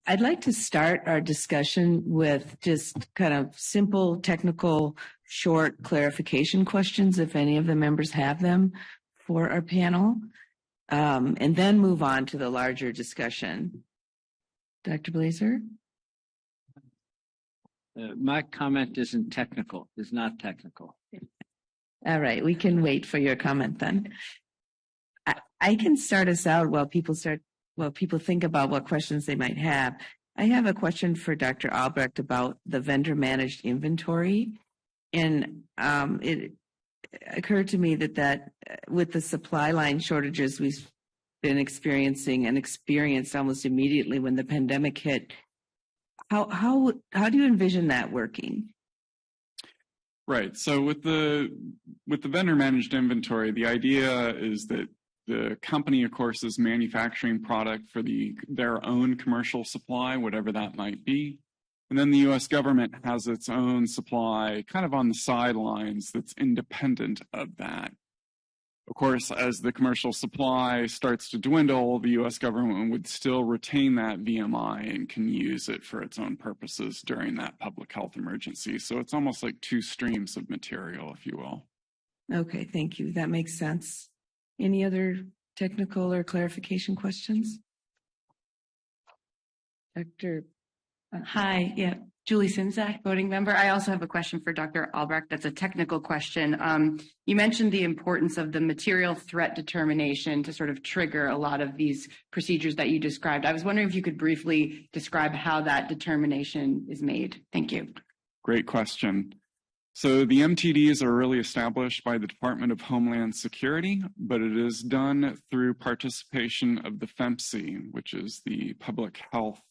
I'd like to start our discussion with just kind of simple, technical, short clarification questions, if any of the members have them for our panel, and then move on to the larger discussion. Dr. Blazer? My comment isn't technical, is not technical. All right, we can wait for your comment then. I can start us out while people think about what questions they might have. I have a question for Dr. Albrecht about the vendor managed inventory. And it occurred to me that with the supply line shortages we've been experiencing and experienced almost immediately when the pandemic hit, how do you envision that working? Right. So with the vendor managed inventory, the idea is that the company, of course, is manufacturing product for their own commercial supply, whatever that might be. And then the U.S. government has its own supply kind of on the sidelines that's independent of that. Of course, as the commercial supply starts to dwindle, the U.S. government would still retain that VMI and can use it for its own purposes during that public health emergency. So it's almost like two streams of material, if you will. Okay, thank you. That makes sense. Any other technical or clarification questions? Dr. Hi, yeah, Julie Sinzak, voting member. I also have a question for Dr. Albrecht. That's a technical question. You mentioned the importance of the material threat determination to sort of trigger a lot of these procedures that you described. I was wondering if you could briefly describe how that determination is made. Thank you. Great question. So the MTDs are really established by the Department of Homeland Security, but it is done through participation of the FEMC, which is the Public Health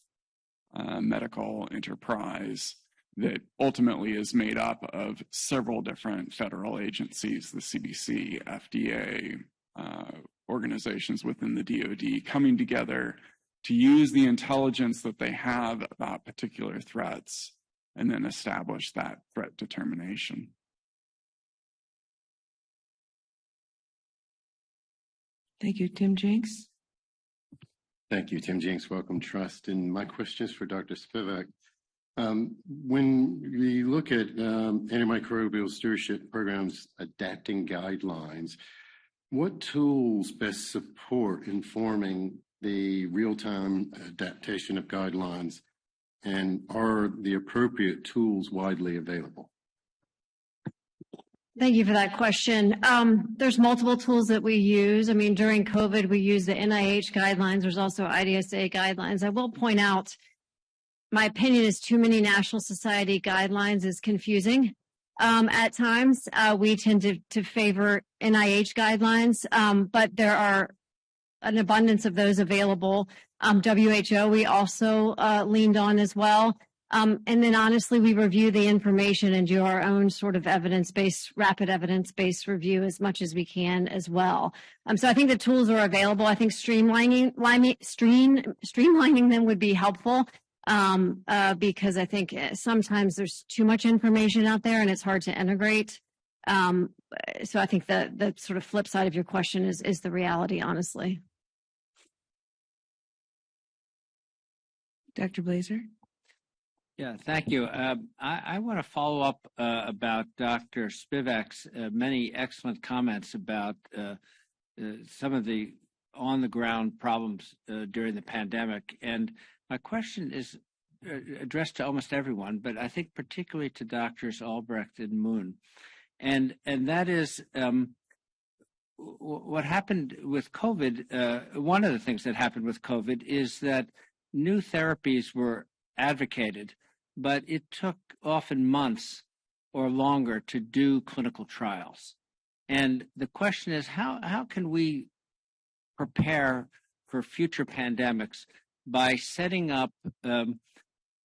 Medical Enterprise that ultimately is made up of several different federal agencies, the CDC, FDA, organizations within the DoD, coming together to use the intelligence that they have about particular threats and then establish that threat determination. Thank you. Tim Jenks. Thank you, Tim Jenks, Wellcome Trust. And my question is for Dr. Spivak. When we look at antimicrobial stewardship programs adapting guidelines, what tools best support informing the real-time adaptation of guidelines, and are the appropriate tools widely available? Thank you for that question. There's multiple tools that we use. I mean, during COVID, we use the NIH guidelines. There's also IDSA guidelines. I will point out, my opinion is too many National Society guidelines is confusing. At times, we tend to favor NIH guidelines, but there are an abundance of those available. WHO, we also leaned on as well. And then honestly, we review the information and do our own sort of rapid evidence-based review as much as we can as well. So I think the tools are available. I think streamlining them would be helpful because I think sometimes there's too much information out there and it's hard to integrate. So I think the sort of flip side of your question is the reality, honestly. Dr. Blazer? Yeah, thank you. I want to follow up about Dr. Spivak's many excellent comments about some of the on-the-ground problems during the pandemic. And my question is addressed to almost everyone, but I think particularly to Drs. Albrecht and Moon. And that is what happened with COVID. One of the things that happened with COVID is that new therapies were advocated, but it took often months or longer to do clinical trials. And the question is, how can we prepare for future pandemics by setting up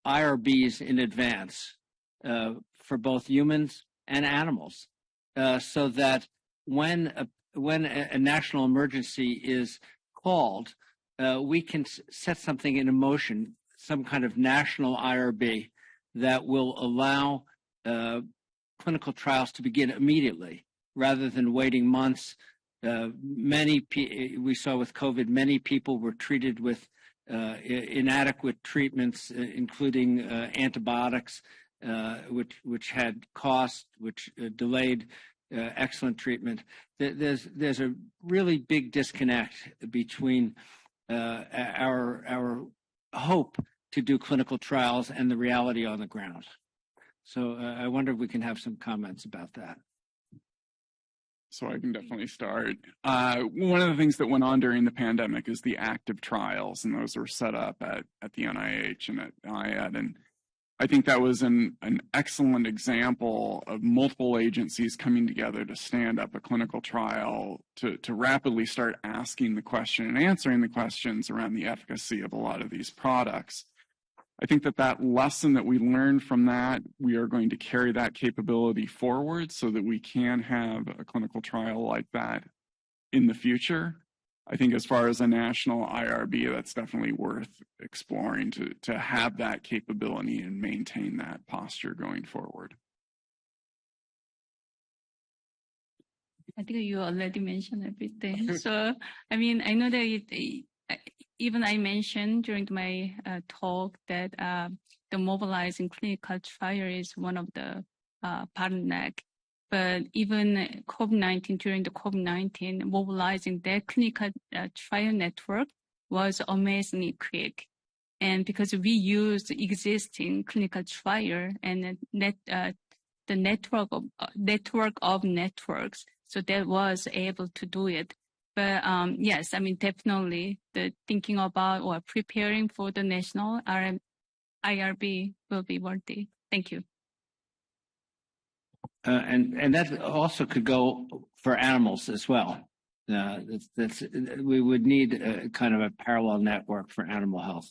IRBs in advance for both humans and animals, so that when a national emergency is called, we can set something in motion, some kind of national IRB that will allow clinical trials to begin immediately rather than waiting months. We saw with COVID, many people were treated with inadequate treatments, including antibiotics, which had cost, which delayed excellent treatment. There's a really big disconnect between our hope to do clinical trials and the reality on the ground. So I wonder if we can have some comments about that. So I can definitely start. One of the things that went on during the pandemic is the active trials, and those were set up at the NIH and at IAD. And I think that was an excellent example of multiple agencies coming together to stand up a clinical trial to rapidly start asking the question and answering the questions around the efficacy of a lot of these products. I think that lesson that we learned from that, we are going to carry that capability forward so that we can have a clinical trial like that in the future. I think as far as a national IRB, that's definitely worth exploring to have that capability and maintain that posture going forward. I think you already mentioned everything. So, I mean, I know that even I mentioned during my talk that the mobilizing clinical trial is one of the bottleneck. But even COVID-19, during the COVID-19, mobilizing that clinical trial network was amazingly quick. And because we used existing clinical trial and the network of networks, so that was able to do it. But yes, I mean, definitely the thinking about or preparing for the national IRB will be worthy. Thank you. And that also could go for animals as well. We would need a kind of a parallel network for animal health.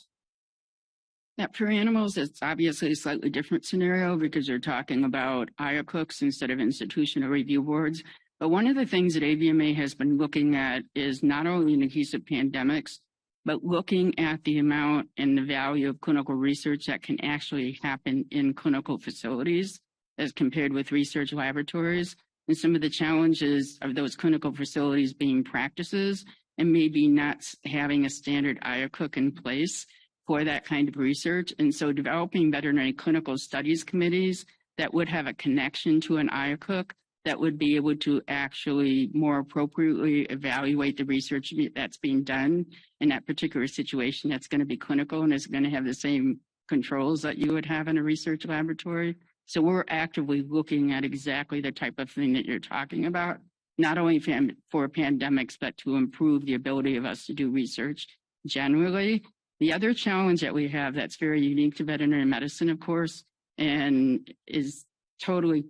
Yeah, for animals, it's obviously a slightly different scenario because you're talking about IACUCs instead of institutional review boards. But one of the things that AVMA has been looking at is not only in the case of pandemics, but looking at the amount and the value of clinical research that can actually happen in clinical facilities as compared with research laboratories, and some of the challenges of those clinical facilities being practices and maybe not having a standard IACUC in place for that kind of research. And so developing veterinary clinical studies committees that would have a connection to an IACUC that would be able to actually more appropriately evaluate the research that's being done in that particular situation that's going to be clinical and is going to have the same controls that you would have in a research laboratory. So we're actively looking at exactly the type of thing that you're talking about, not only for pandemics, but to improve the ability of us to do research generally. The other challenge that we have that's very unique to veterinary medicine, of course, and is totally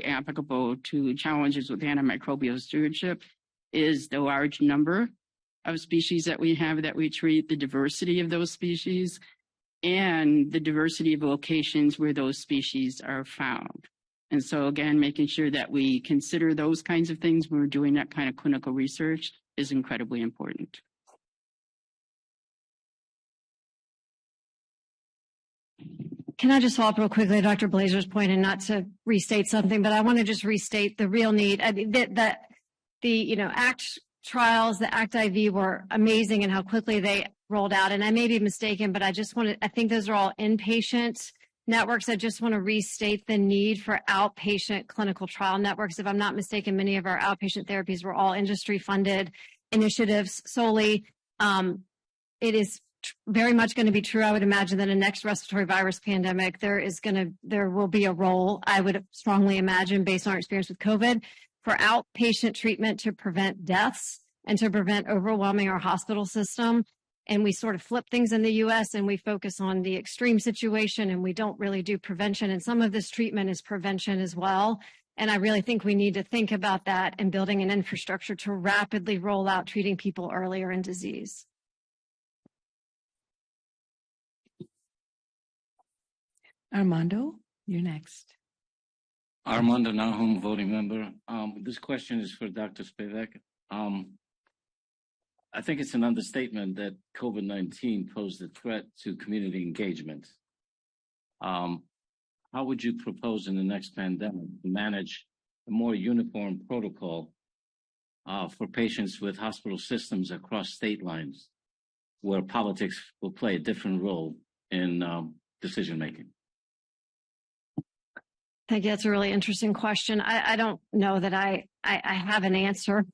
applicable to challenges with antimicrobial stewardship is the large number of species that we have that we treat, the diversity of those species, and the diversity of locations where those species are found. And so again, making sure that we consider those kinds of things when we're doing that kind of clinical research is incredibly important. Can I just follow up real quickly to Dr. Blazer's point, and not to restate something, but I want to just restate the real need. I mean, that the ACT trials, the ACT IV were amazing and how quickly they rolled out. And I may be mistaken, but I think those are all inpatient networks. I just want to restate the need for outpatient clinical trial networks. If I'm not mistaken, many of our outpatient therapies were all industry funded initiatives solely. It is very much going to be true. I would imagine that in next respiratory virus pandemic, there will be a role, I would strongly imagine, based on our experience with COVID, for outpatient treatment to prevent deaths and to prevent overwhelming our hospital system. And we sort of flip things in the US and we focus on the extreme situation and we don't really do prevention. And some of this treatment is prevention as well. And I really think we need to think about that and building an infrastructure to rapidly roll out treating people earlier in disease. Armando, you're next. Armando Nahum, voting member. This question is for Dr. Spivak. I think it's an understatement that COVID-19 posed a threat to community engagement. How would you propose in the next pandemic to manage a more uniform protocol for patients with hospital systems across state lines? where politics will play a different role in decision making? I think that's a really interesting question. I don't know that I have an answer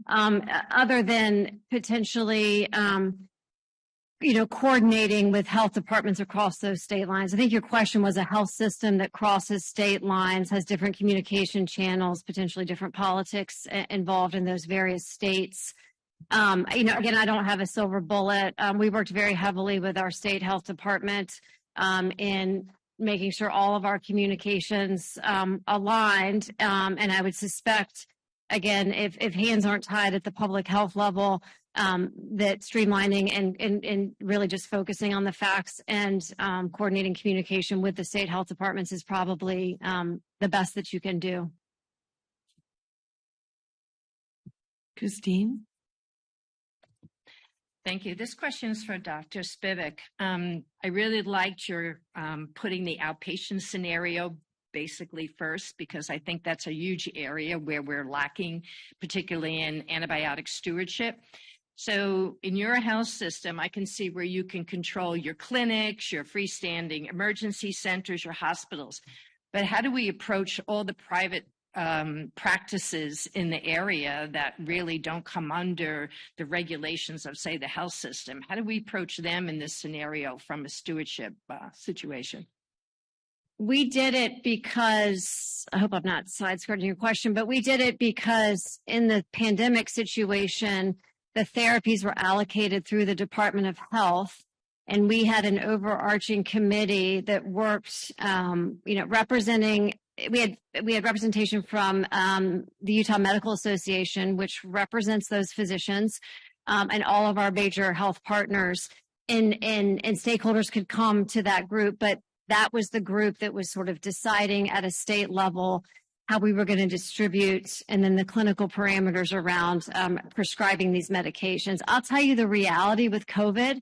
other than potentially, coordinating with health departments across those state lines. I think your question was a health system that crosses state lines, has different communication channels, potentially different politics involved in those various states. Again, I don't have a silver bullet. We worked very heavily with our state health department in making sure all of our communications aligned. And I would suspect, again, if hands aren't tied at the public health level, that streamlining and really just focusing on the facts and coordinating communication with the state health departments is probably the best that you can do. Christine? Thank you. This question is for Dr. Spivak. I really liked your putting the outpatient scenario basically first, because I think that's a huge area where we're lacking, particularly in antibiotic stewardship. So in your health system, I can see where you can control your clinics, your freestanding emergency centers, your hospitals. But how do we approach all the private practices in the area that really don't come under the regulations of, say, the health system? How do we approach them in this scenario from a stewardship situation? We did it because, I hope I'm not side-skirting your question, but we did it because in the pandemic situation, the therapies were allocated through the Department of Health, and we had an overarching committee that worked, representing. We had representation from the Utah Medical Association, which represents those physicians, and all of our major health partners, and stakeholders could come to that group. But that was the group that was sort of deciding at a state level how we were going to distribute, and then the clinical parameters around prescribing these medications. I'll tell you, the reality with COVID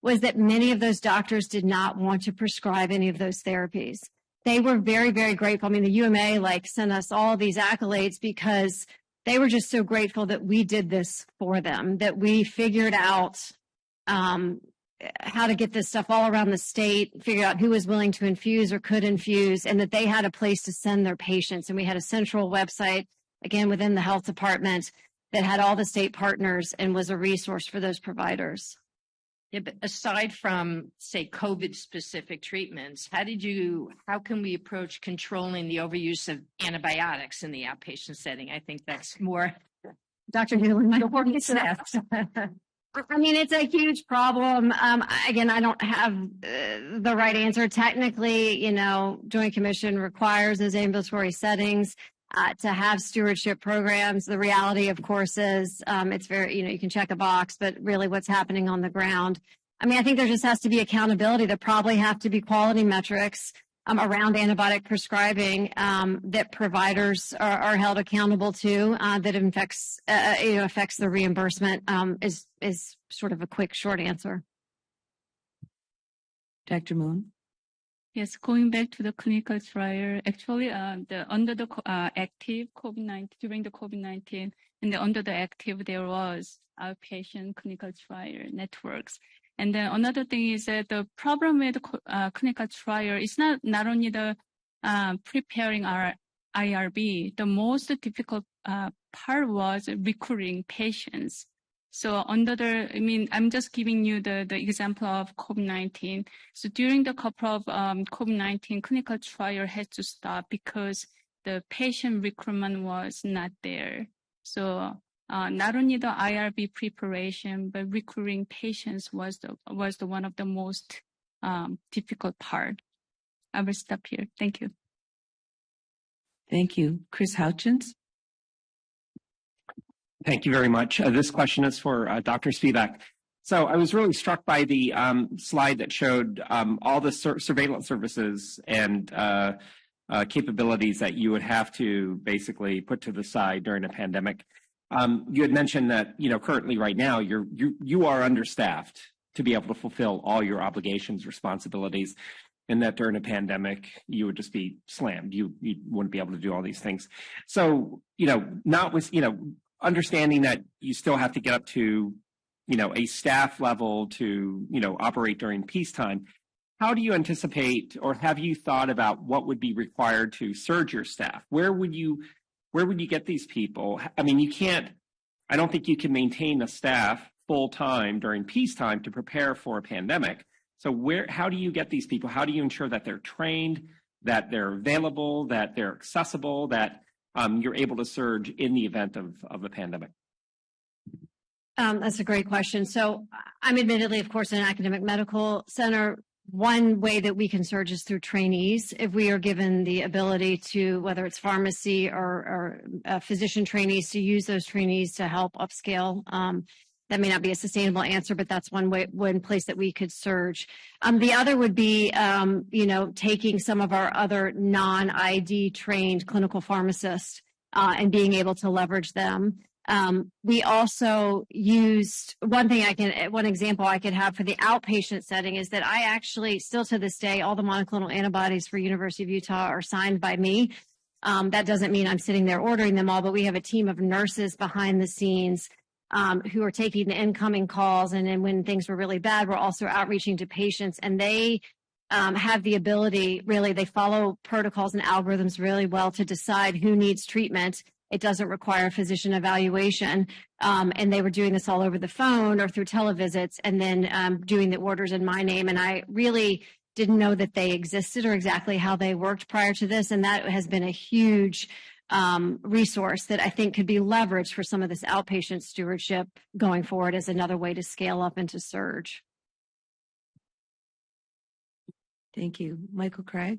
was that many of those doctors did not want to prescribe any of those therapies. They were very, very grateful. I mean, the UMA sent us all these accolades because they were just so grateful that we did this for them, that we figured out how to get this stuff all around the state, figured out who was willing to infuse or could infuse, and that they had a place to send their patients. And we had a central website, again, within the health department that had all the state partners and was a resource for those providers. Yeah, but aside from, say, COVID-specific treatments, how can we approach controlling the overuse of antibiotics in the outpatient setting? I think that's more. Dr. Newland, my work is next. I mean, it's a huge problem. Again, I don't have the right answer. Technically, Joint Commission requires those ambulatory settings to have stewardship programs. The reality, of course, is it's very, you can check a box, but really what's happening on the ground. I mean, I think there just has to be accountability. There probably have to be quality metrics around antibiotic prescribing that providers are held accountable to that affects the reimbursement is sort of a quick, short answer. Dr. Moon? Yes, going back to the clinical trial, actually, under the active COVID-19, during the COVID-19, and under the active, there was outpatient clinical trial networks. And then another thing is that the problem with clinical trial is not only the preparing our IRB, the most difficult part was recruiting patients. So I'm just giving you the example of COVID-19. So during the couple of COVID-19 clinical trial had to stop because the patient recruitment was not there. So not only the IRB preparation, but recruiting patients was the one of the most difficult part. I will stop here. Thank you. Thank you. Chris Houchins? Thank you very much. This question is for Dr. Spivak. So I was really struck by the slide that showed all the surveillance services and capabilities that you would have to basically put to the side during a pandemic. You had mentioned that, currently right now you are understaffed to be able to fulfill all your obligations, responsibilities, and that during a pandemic you would just be slammed. You wouldn't be able to do all these things. So, understanding that you still have to get up to a staff level to, operate during peacetime. How do you anticipate, or have you thought about what would be required to surge your staff? Where would you get these people? I mean, I don't think you can maintain a staff full time during peacetime to prepare for a pandemic. So how do you get these people? How do you ensure that they're trained, that they're available, that they're accessible, that you're able to surge in the event of a pandemic? That's a great question. So I'm admittedly, of course, in an academic medical center. One way that we can surge is through trainees. If we are given the ability to, whether it's pharmacy or physician trainees, to use those trainees to help upscale. That may not be a sustainable answer, but that's one place that we could surge. The other would be, taking some of our other non-ID trained clinical pharmacists and being able to leverage them. We also used one example I could have for the outpatient setting is that I actually still to this day, all the monoclonal antibodies for University of Utah are signed by me. That doesn't mean I'm sitting there ordering them all, but we have a team of nurses behind the scenes who are taking the incoming calls. And then when things were really bad, we're also outreaching to patients, and they have the ability, really, they follow protocols and algorithms really well to decide who needs treatment. It doesn't require physician evaluation. And they were doing this all over the phone or through televisits, and then doing the orders in my name. And I really didn't know that they existed or exactly how they worked prior to this. And that has been a huge resource that I think could be leveraged for some of this outpatient stewardship going forward as another way to scale up and to surge. Thank you. Michael Craig.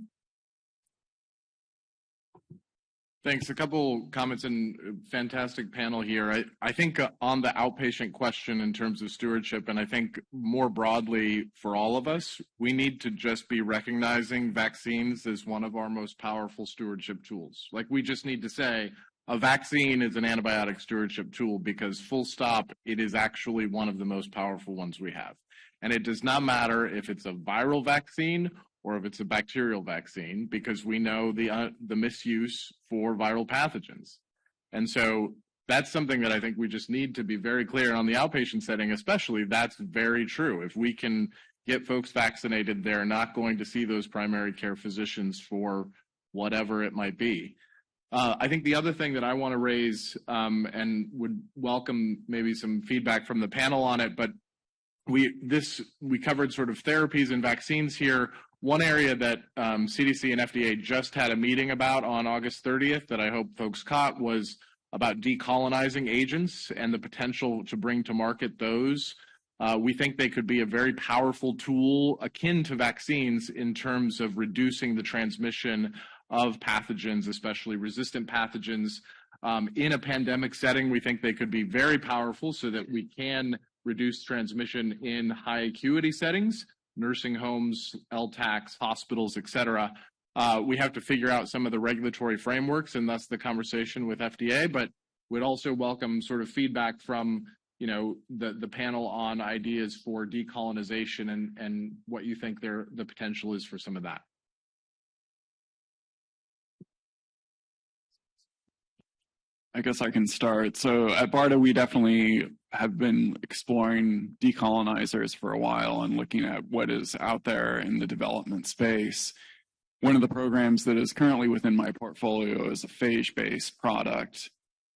Thanks. A couple comments and fantastic panel here. I think on the outpatient question in terms of stewardship, and I think more broadly for all of us, we need to just be recognizing vaccines as one of our most powerful stewardship tools. Like, we just need to say a vaccine is an antibiotic stewardship tool because, full stop, it is actually one of the most powerful ones we have. And it does not matter if it's a viral vaccine or if it's a bacterial vaccine, because we know the misuse for viral pathogens. And so that's something that I think we just need to be very clear on the outpatient setting, especially. That's very true. If we can get folks vaccinated, they're not going to see those primary care physicians for whatever it might be. I think the other thing that I want to raise, and would welcome maybe some feedback from the panel on it, but we covered sort of therapies and vaccines here. One area that CDC and FDA just had a meeting about on August 30th that I hope folks caught was about decolonizing agents and the potential to bring to market those. We think they could be a very powerful tool akin to vaccines in terms of reducing the transmission of pathogens, especially resistant pathogens. In a pandemic setting, we think they could be very powerful so that we can reduce transmission in high acuity settings, nursing homes, LTACs, hospitals, et cetera. We have to figure out some of the regulatory frameworks, and thus the conversation with FDA, but we'd also welcome sort of feedback from the panel on ideas for decolonization and what you think the potential is for some of that. I guess I can start. So at BARDA, we definitely have been exploring decolonizers for a while and looking at what is out there in the development space. One of the programs that is currently within my portfolio is a phage-based product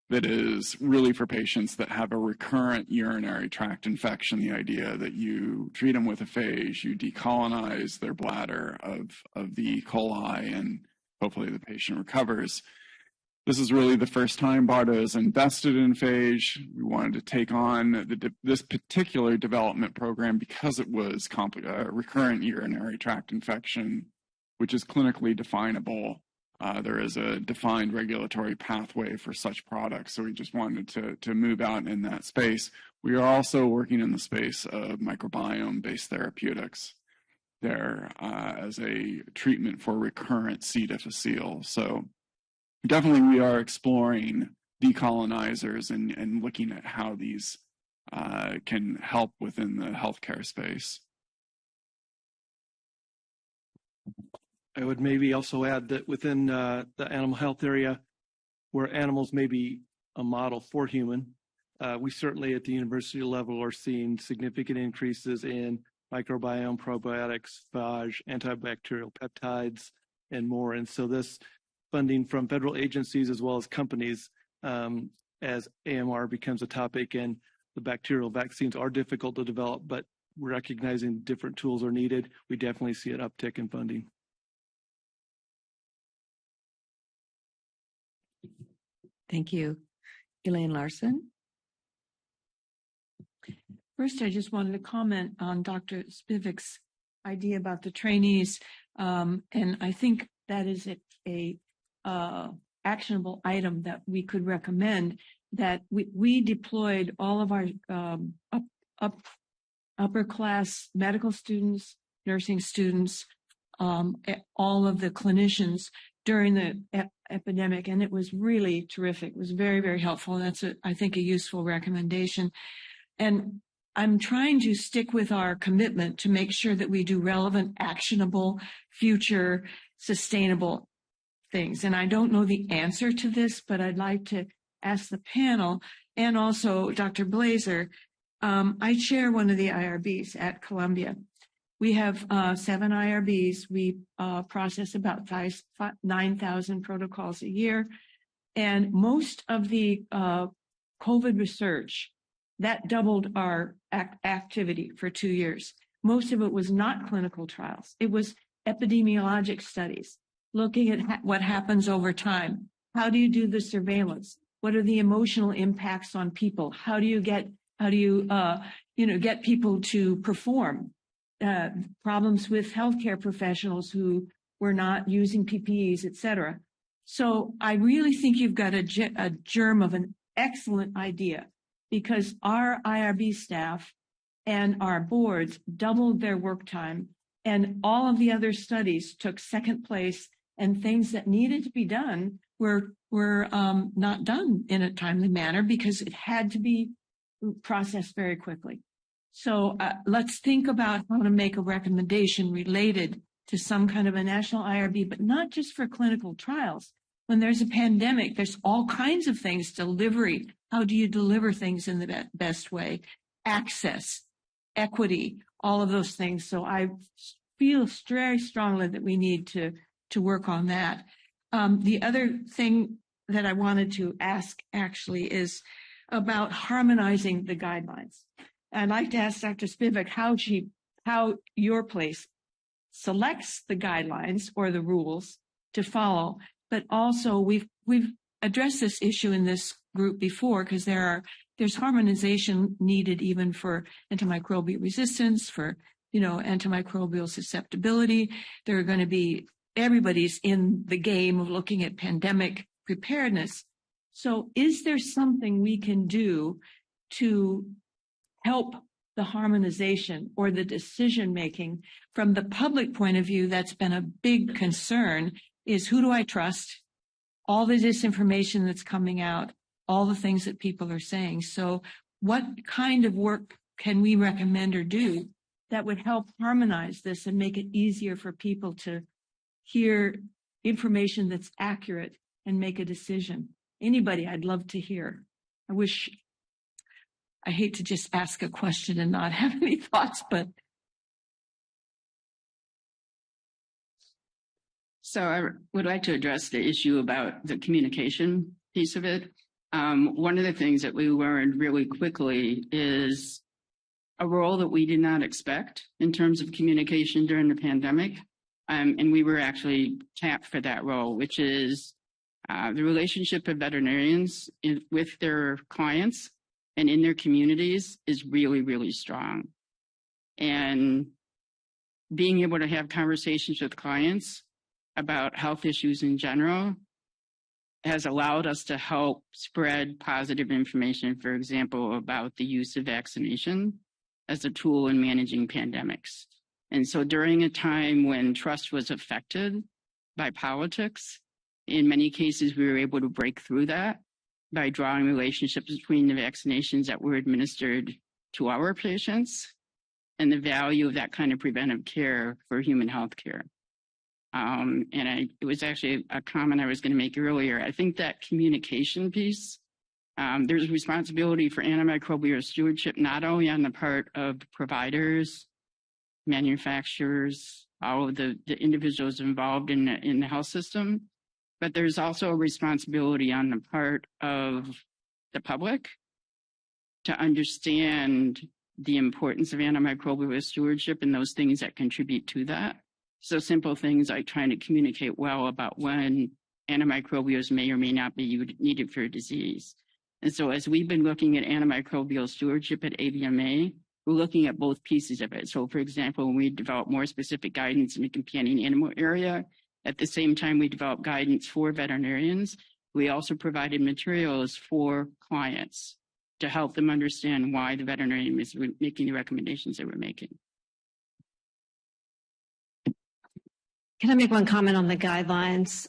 that is really for patients that have a recurrent urinary tract infection. The idea that you treat them with a phage, you decolonize their bladder of the E. coli, and hopefully the patient recovers. This is really the first time BARDA has invested in phage. We wanted to take on this particular development program because it was recurrent urinary tract infection, which is clinically definable. There is a defined regulatory pathway for such products, so we just wanted to move out in that space. We are also working in the space of microbiome-based therapeutics there as a treatment for recurrent C. difficile. So definitely we are exploring decolonizers and looking at how these can help within the healthcare space. I would maybe also add that within the animal health area, where animals may be a model for human, we certainly at the university level are seeing significant increases in microbiome, probiotics, phage, antibacterial peptides, and more. And so this funding from federal agencies as well as companies, as AMR becomes a topic, and the bacterial vaccines are difficult to develop, but recognizing different tools are needed, we definitely see an uptick in funding. Thank you. Elaine Larson. First, I just wanted to comment on Dr. Spivak's idea about the trainees. And I think that is a actionable item that we could recommend, that we deployed all of our upper class medical students, nursing students, all of the clinicians during the epidemic, and it was really terrific. It was very, very helpful. And that's, I think, a useful recommendation. And I'm trying to stick with our commitment to make sure that we do relevant, actionable, future, sustainable things. And I don't know the answer to this, but I'd like to ask the panel and also Dr. Blazer. I chair one of the IRBs at Columbia. We have 7 IRBs. We process about 9,000 protocols a year. And most of the COVID research, that doubled our activity for 2 years. Most of it was not clinical trials. It was epidemiologic studies, looking at what happens over time. How do you do the surveillance? What are the emotional impacts on people? How do you get people to perform? Problems with healthcare professionals who were not using PPEs, et cetera. So I really think you've got a germ of an excellent idea, because our IRB staff and our boards doubled their work time, and all of the other studies took second place, and things that needed to be done were not done in a timely manner because it had to be processed very quickly. So let's think about how to make a recommendation related to some kind of a national IRB, but not just for clinical trials. When there's a pandemic, there's all kinds of things, delivery. How do you deliver things in the best way? Access, equity, all of those things. So I feel very strongly that we need to work on that. The other thing that I wanted to ask actually is about harmonizing the guidelines. I'd like to ask Dr. Spivak how your place selects the guidelines or the rules to follow, but also we've addressed this issue in this group before, because there's harmonization needed even for antimicrobial resistance, for antimicrobial susceptibility. There are going to be, everybody's in the game of looking at pandemic preparedness. So is there something we can do to help the harmonization or the decision making from the public point of view? That's been a big concern, is who do I trust? All the disinformation that's coming out, all the things that people are saying. So what kind of work can we recommend or do that would help harmonize this and make it easier for people to hear information that's accurate and make a decision? Anybody, I'd love to hear. I hate to just ask a question and not have any thoughts, but. So I would like to address the issue about the communication piece of it. One of the things that we learned really quickly is a role that we did not expect in terms of communication during the pandemic. And we were actually tapped for that role, which is the relationship of veterinarians with their clients and in their communities is really, really strong. And being able to have conversations with clients about health issues in general has allowed us to help spread positive information, for example, about the use of vaccination as a tool in managing pandemics. And so during a time when trust was affected by politics, in many cases, we were able to break through that by drawing relationships between the vaccinations that were administered to our patients and the value of that kind of preventive care for human health care. It was actually a comment I was going to make earlier. I think that communication piece There's responsibility for antimicrobial stewardship, not only on the part of providers, manufacturers, all of the individuals involved in the health system, but there's also a responsibility on the part of the public to understand the importance of antimicrobial stewardship and those things that contribute to that. So simple things like trying to communicate well about when antimicrobials may or may not be needed for a disease. And so as we've been looking at antimicrobial stewardship at AVMA, we're looking at both pieces of it. So for example, when we develop more specific guidance in the companion animal area, at the same time we develop guidance for veterinarians, we also provided materials for clients to help them understand why the veterinarian is making the recommendations that we're making. Can I make one comment on the guidelines?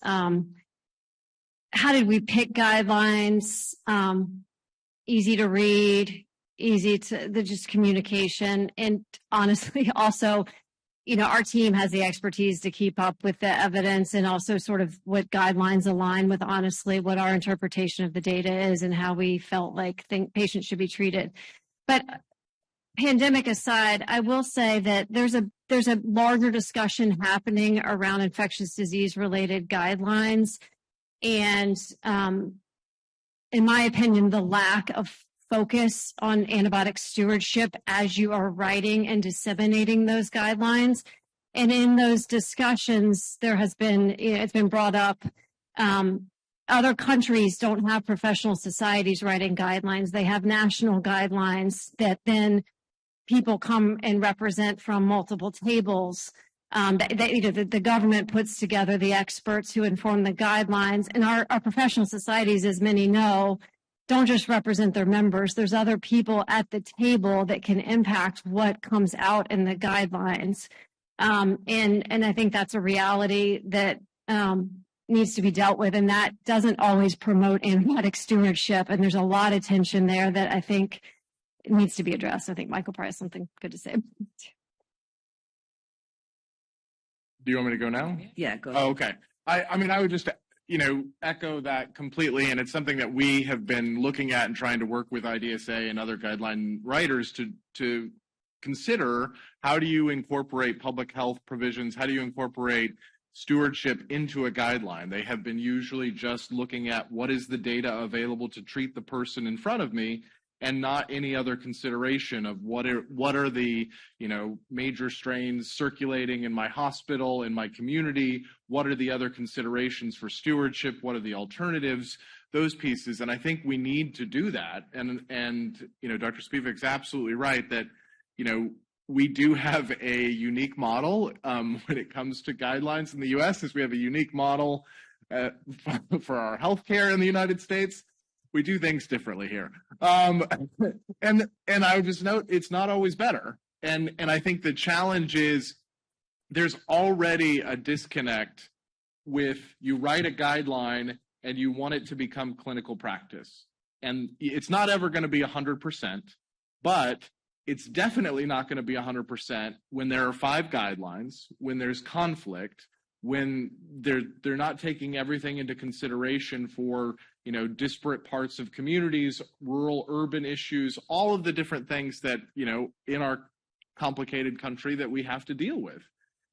How did we pick guidelines? Easy to read, easy to just communication. And honestly, also, you know, our team has the expertise to keep up with the evidence and also sort of what guidelines align with honestly what our interpretation of the data is and how we felt like patients should be treated. But pandemic aside, I will say that there's a larger discussion happening around infectious disease related guidelines. And in my opinion, the lack of focus on antibiotic stewardship as you are writing and disseminating those guidelines. And in those discussions, there has been, it's been brought up, other countries don't have professional societies writing guidelines. They have national guidelines that then people come and represent from multiple tables. The government puts together the experts who inform the guidelines, and our professional societies, as many know, don't just represent their members. There's other people at the table that can impact what comes out in the guidelines. And I think that's a reality that needs to be dealt with, and that doesn't always promote antibiotic stewardship. And there's a lot of tension there that I think needs to be addressed. I think Michael probably has something good to say. Do you want me to go now? Yeah, go. Oh, okay. I mean, I would just, echo that completely. And it's something that we have been looking at and trying to work with IDSA and other guideline writers to consider. How do you incorporate public health provisions? How do you incorporate stewardship into a guideline? They have been usually just looking at what is the data available to treat the person in front of me, and not any other consideration of what are the major strains circulating in my hospital, in my community, what are the other considerations for stewardship, what are the alternatives, those pieces. And I think we need to do that. And Dr. Spivak's absolutely right that we do have a unique model when it comes to guidelines in the US, is we have a unique model for our healthcare in the United States. We do things differently here. And I would just note, it's not always better. And I think the challenge is there's already a disconnect with you write a guideline and you want it to become clinical practice. And it's not ever going to be 100%, but it's definitely not going to be 100% when there are 5 guidelines, when there's conflict, when they're not taking everything into consideration for disparate parts of communities, rural, urban issues, all of the different things that in our complicated country that we have to deal with.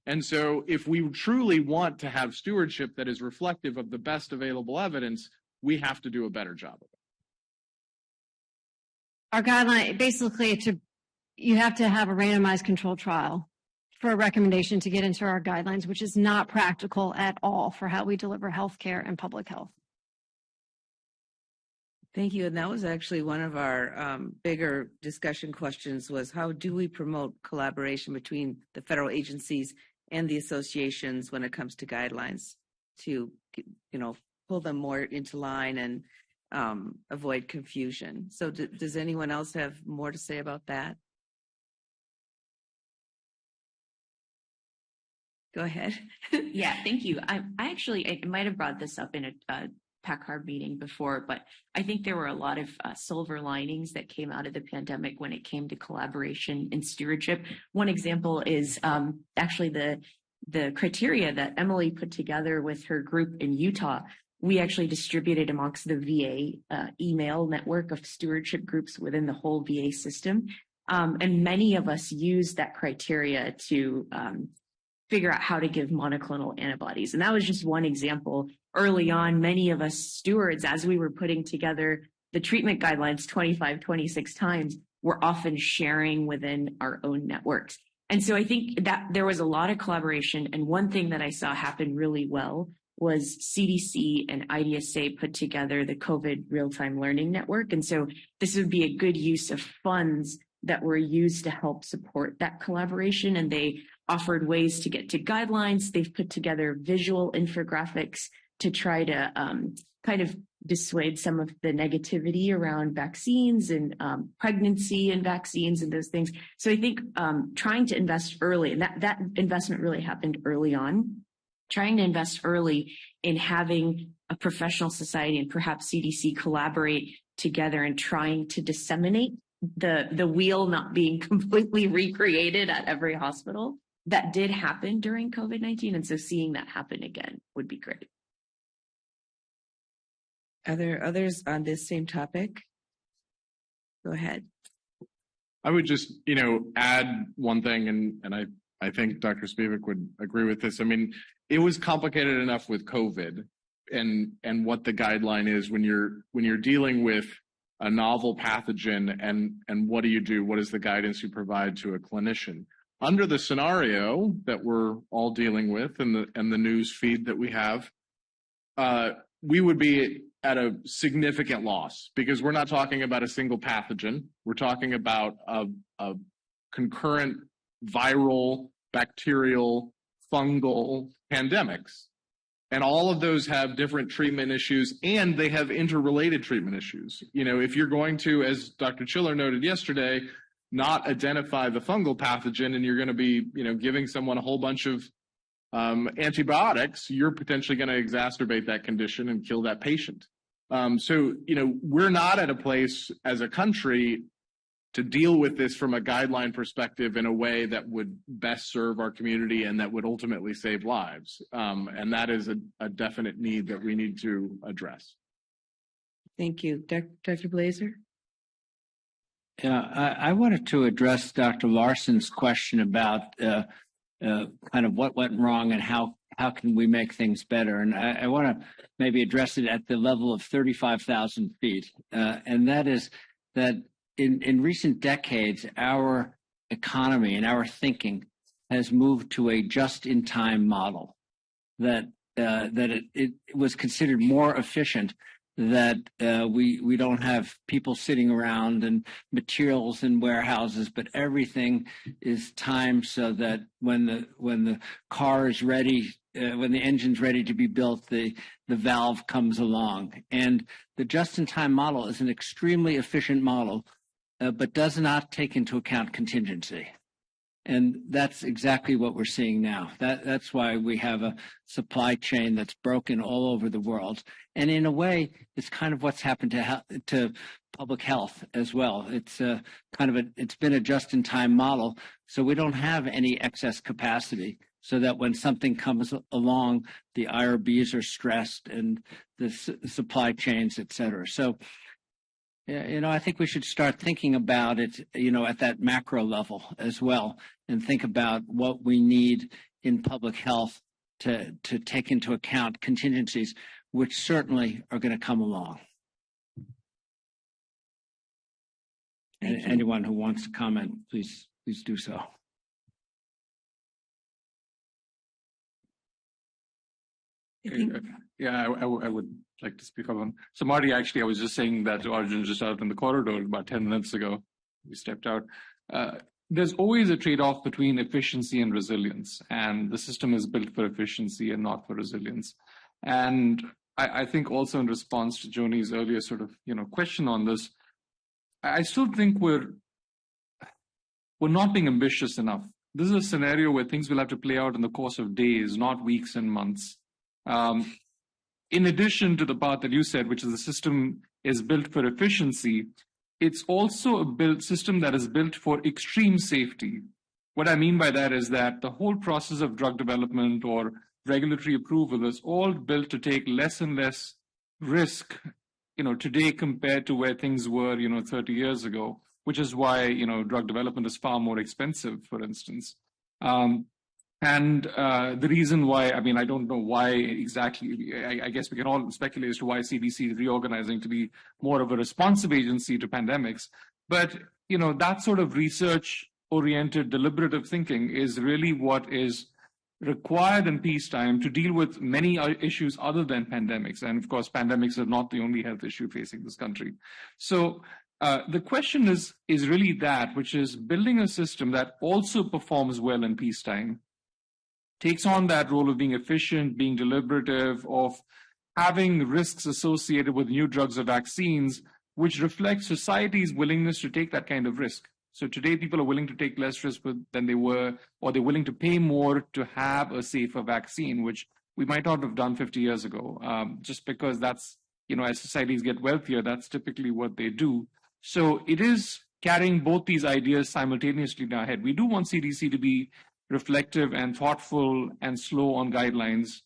And so if we truly want to have stewardship that is reflective of the best available evidence, we have to do a better job of it. Our guideline, basically, you have to have a randomized controlled trial for a recommendation to get into our guidelines, which is not practical at all for how we deliver healthcare and public health. Thank you. And that was actually one of our bigger discussion questions, was how do we promote collaboration between the federal agencies and the associations when it comes to guidelines to, pull them more into line and avoid confusion. So does anyone else have more to say about that? Go ahead. Yeah, thank you. I might have brought this up in a PACCARB meeting before, but I think there were a lot of silver linings that came out of the pandemic when it came to collaboration and stewardship. One example is actually the criteria that Emily put together with her group in Utah. we actually distributed amongst the VA email network of stewardship groups within the whole VA system. And many of us used that criteria to figure out how to give monoclonal antibodies. And that was just one example. Early on, many of us stewards, as we were putting together the treatment guidelines 25, 26 times, were often sharing within our own networks. And so I think that there was a lot of collaboration. And one thing that I saw happen really well was CDC and IDSA put together the COVID real-time learning network. And so this would be a good use of funds that were used to help support that collaboration. And they offered ways to get to guidelines. They've put together visual infographics to try to kind of dissuade some of the negativity around vaccines and pregnancy and vaccines and those things. So I think trying to invest early, and that investment really happened early on, trying to invest early in having a professional society and perhaps CDC collaborate together and trying to disseminate the wheel not being completely recreated at every hospital. That did happen during COVID-19. And so seeing that happen again would be great. Are there others on this same topic? Go ahead. I would just, add one thing, and I think Dr. Spivak would agree with this. I mean, it was complicated enough with COVID and what the guideline is when you're dealing with a novel pathogen and what do you do? What is the guidance you provide to a clinician? Under the scenario that we're all dealing with and the news feed that we have, we would be at a significant loss because we're not talking about a single pathogen. We're talking about a concurrent viral, bacterial, fungal pandemics. And all of those have different treatment issues and they have interrelated treatment issues. If you're going to, as Dr. Chiller noted yesterday, not identify the fungal pathogen and you're going to be, giving someone a whole bunch of antibiotics, you're potentially going to exacerbate that condition and kill that patient. So, we're not at a place as a country to deal with this from a guideline perspective in a way that would best serve our community and that would ultimately save lives. And that is a definite need that we need to address. Thank you. Dr. Blazer? Yeah, I wanted to address Dr. Larson's question about kind of what went wrong and how can we make things better. And I want to maybe address it at the level of 35,000 feet. And that is that in recent decades, our economy and our thinking has moved to a just-in-time model that it was considered more efficient that we don't have people sitting around and materials in warehouses, but everything is timed so that when the car is ready, when the engine's ready to be built, the valve comes along. And the just-in-time model is an extremely efficient model, but does not take into account contingency. And that's exactly what we're seeing now. That's why we have a supply chain that's broken all over the world. And in a way, it's kind of what's happened to public health as well. It's it's been a just-in-time model, so we don't have any excess capacity. So that when something comes along, the IRBs are stressed and the supply chains, et cetera. So, I think we should start thinking about it, at that macro level as well, and think about what we need in public health to take into account contingencies, which certainly are going to come along. Anyone who wants to comment, please do so. Yeah, I would like to speak up on. So Marty, actually, I was just saying that to Arjun just out in the corridor about 10 minutes ago. We stepped out. There's always a trade-off between efficiency and resilience, and the system is built for efficiency and not for resilience. And I think also in response to Joni's earlier sort of question on this, I still think we're not being ambitious enough. This is a scenario where things will have to play out in the course of days, not weeks and months. In addition to the part that you said, which is the system is built for efficiency, it's also a system that is built for extreme safety. What I mean by that is that the whole process of drug development or regulatory approval is all built to take less and less risk, today compared to where things were, 30 years ago, which is why, drug development is far more expensive, for instance. The reason why, I don't know why exactly, I guess we can all speculate as to why CDC is reorganizing to be more of a responsive agency to pandemics. But, that sort of research-oriented deliberative thinking is really what is required in peacetime to deal with many issues other than pandemics. And of course, pandemics are not the only health issue facing this country. So the question is really that, which is building a system that also performs well in peacetime, takes on that role of being efficient, being deliberative, of having risks associated with new drugs or vaccines, which reflect society's willingness to take that kind of risk. So today, people are willing to take less risk than they were, or they're willing to pay more to have a safer vaccine, which we might not have done 50 years ago, just because that's, as societies get wealthier, that's typically what they do. So it is carrying both these ideas simultaneously in our head. We do want CDC to be reflective and thoughtful and slow on guidelines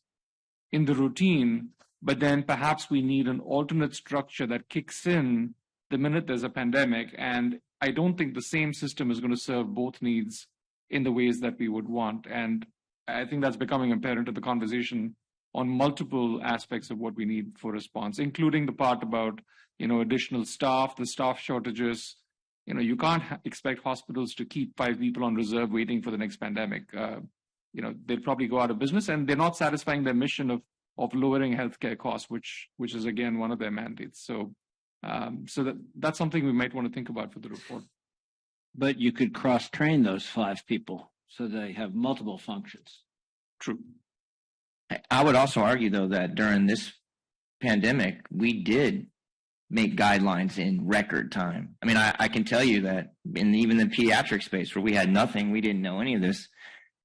in the routine, but then perhaps we need an alternate structure that kicks in the minute there's a pandemic. And I don't think the same system is going to serve both needs in the ways that we would want. And I think that's becoming apparent in the conversation on multiple aspects of what we need for response, including the part about, additional staff, the staff shortages. You can't expect hospitals to keep 5 people on reserve waiting for the next pandemic. They'd probably go out of business, and they're not satisfying their mission of lowering healthcare costs, which is again one of their mandates. So that's something we might want to think about for the report. But you could cross-train those 5 people so they have multiple functions. True. I would also argue, though, that during this pandemic, we did make guidelines in record time. I can tell you that in even the pediatric space where we had nothing, we didn't know any of this.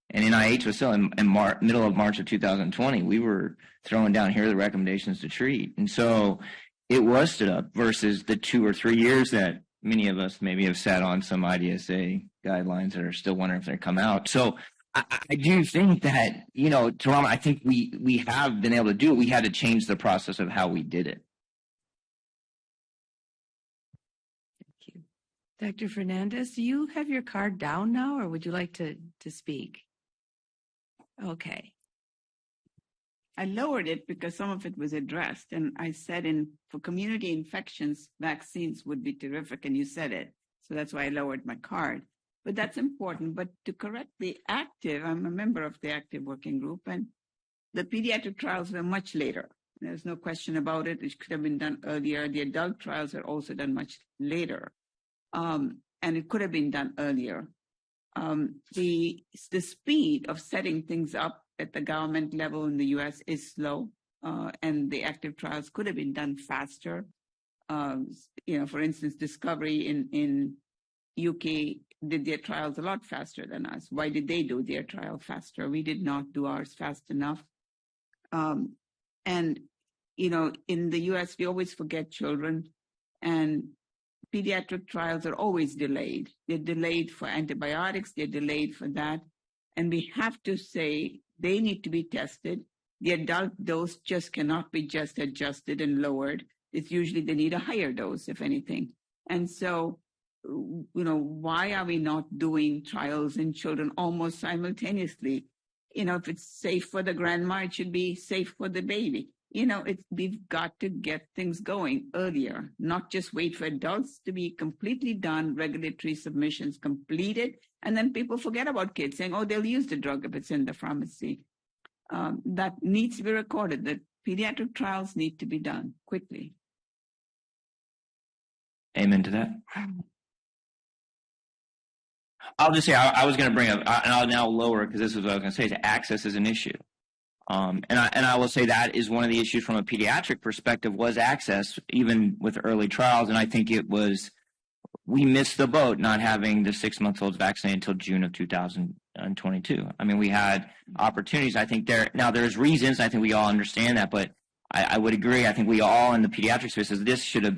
And NIH was still in middle of March of 2020, we were throwing down, here are the recommendations to treat. And so it was stood up versus the 2 or 3 years that many of us maybe have sat on some IDSA guidelines that are still wondering if they're come out. So I do think that, Tarama, I think we have been able to do it. We had to change the process of how we did it. Thank you. Dr. Fernandez, do you have your card down now, or would you like to speak? Okay. I lowered it because some of it was addressed, and I said for community infections, vaccines would be terrific, and you said it. So that's why I lowered my card. But that's important. But to correct the active, I'm a member of the active working group, and the pediatric trials were much later. There's no question about it. It could have been done earlier. The adult trials are also done much later, and it could have been done earlier. The speed of setting things up at the government level in the U.S. is slow, and the active trials could have been done faster. For instance, Discovery in UK did their trials a lot faster than us. Why did they do their trial faster? We did not do ours fast enough. In the U.S., we always forget children, and pediatric trials are always delayed. They're delayed for antibiotics. They're delayed for that. And we have to say they need to be tested. The adult dose just cannot be just adjusted and lowered. It's usually they need a higher dose, if anything. And so, why are we not doing trials in children almost simultaneously? If it's safe for the grandma, it should be safe for the baby. We've got to get things going earlier, not just wait for adults to be completely done, regulatory submissions completed, and then people forget about kids saying, oh, they'll use the drug if it's in the pharmacy. That needs to be recorded, that pediatric trials need to be done quickly. Amen to that. I'll just say, I was going to bring up, and I'll now lower because this is what I was going to say, is access is an issue. And I will say that is one of the issues from a pediatric perspective was access, even with early trials. And I think we missed the boat not having the 6-month-olds vaccinated until June of 2022. We had opportunities. I think there's reasons. I think we all understand that, but I would agree. I think we all in the pediatric space, we should have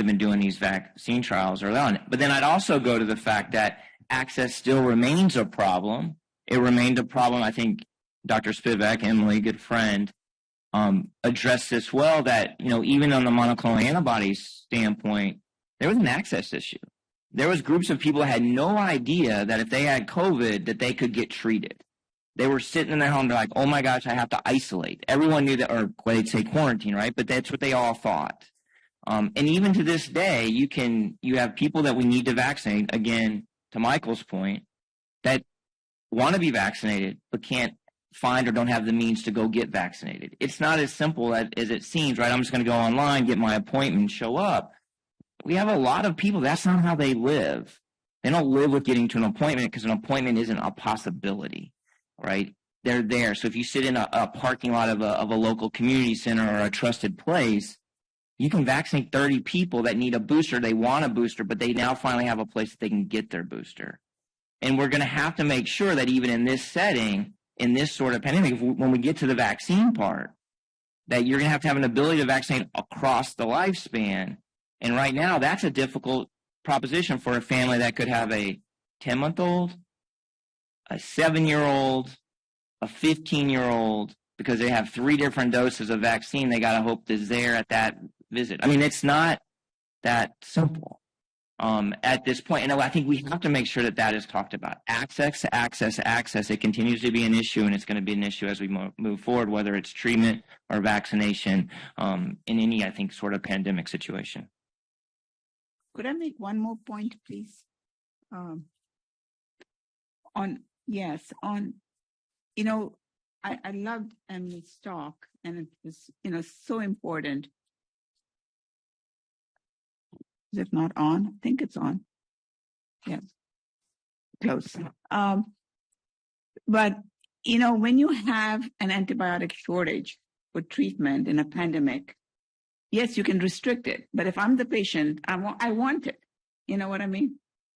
been doing these vaccine trials early on. But then I'd also go to the fact that access still remains a problem. It remained a problem, I think, Dr. Spivak, Emily, good friend, addressed this well, that, even on the monoclonal antibodies standpoint, there was an access issue. There was groups of people that had no idea that if they had COVID, that they could get treated. They were sitting in their home, they're like, oh my gosh, I have to isolate. Everyone knew that, or they'd say quarantine, right? But that's what they all thought. And even to this day, you have people that we need to vaccinate, again, to Michael's point, that want to be vaccinated, but can't find or don't have the means to go get vaccinated. It's not as simple as it seems, right? I'm just going to go online, get my appointment, show up. We have a lot of people, that's not how they live. They don't live with getting to an appointment because an appointment isn't a possibility, right? They're there. So if you sit in a parking lot of a local community center or a trusted place, you can vaccinate 30 people that need a booster. They want a booster, but they now finally have a place that they can get their booster. And we're going to have to make sure that even in this setting, in this sort of pandemic, when we get to the vaccine part, that you're going to have an ability to vaccinate across the lifespan. And right now, that's a difficult proposition for a family that could have a 10-month-old, a 7-year-old, a 15-year-old, because they have 3 different doses of vaccine they got to hope is there at that visit. I mean, it's not that simple at this point. And I think we have to make sure that that is talked about. Access. It continues to be an issue, and it's going to be an issue as we move forward, whether it's treatment or vaccination in any, I think, sort of pandemic situation. Could I make one more point, please? I loved Emily's talk, and it was, so important. Is it not on? I think it's on. Yes, close. But, when you have an antibiotic shortage for treatment in a pandemic, yes, you can restrict it. But if I'm the patient, I want it. You know what I mean?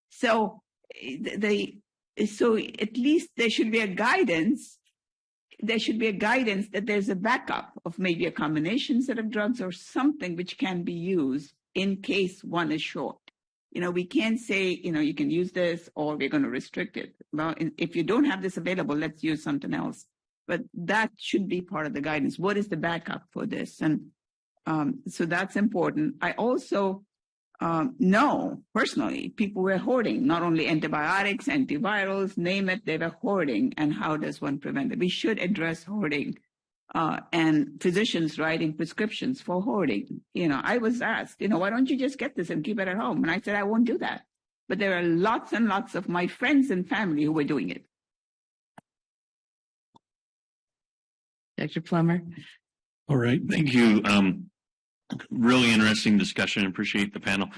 So at least there should be a guidance. There should be a guidance that there's a backup of maybe a combination set of drugs or something which can be used in case one is short. We can't say, you can use this or we're going to restrict it. Well, if you don't have this available, let's use something else. But that should be part of the guidance. What is the backup for this? And so that's important. I also know personally people were hoarding, not only antibiotics, antivirals, name it, they were hoarding. And how does one prevent it? We should address hoarding. And physicians writing prescriptions for hoarding. I was asked, why don't you just get this and keep it at home? And I said, I won't do that. But there are lots and lots of my friends and family who were doing it. Dr. Plummer. All right. Thank you. Really interesting discussion. Appreciate the panel.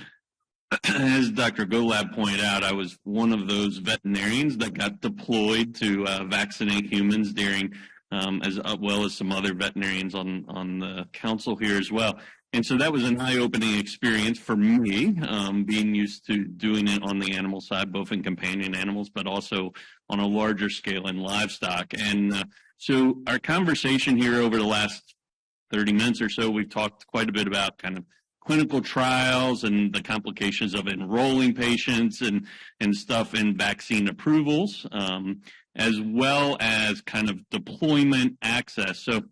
As Dr. Golab pointed out, I was one of those veterinarians that got deployed to vaccinate humans during as well as some other veterinarians on the council here as well. And so that was an eye-opening experience for me, being used to doing it on the animal side, both in companion animals, but also on a larger scale in livestock. And so our conversation here over the last 30 minutes or so, we've talked quite a bit about kind of clinical trials and the complications of enrolling patients and stuff in vaccine approvals, as well as kind of deployment access. So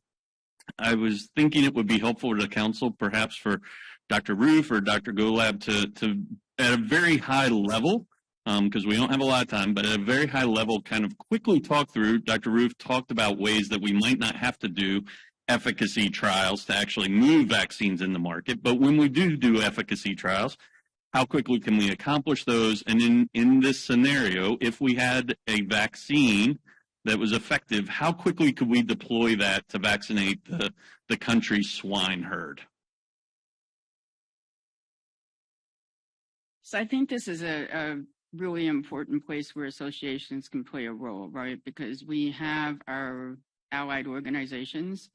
I was thinking it would be helpful to the council, perhaps for Dr. Roof or Dr. Golab to at a very high level, because we don't have a lot of time, but at a very high level, kind of quickly talk through. Dr. Roof talked about ways that we might not have to do efficacy trials to actually move vaccines in the market. But when we do efficacy trials, how quickly can we accomplish those? And in this scenario, if we had a vaccine that was effective, how quickly could we deploy that to vaccinate the country's swine herd? So I think this is a really important place where associations can play a role, right? Because we have our allied organizations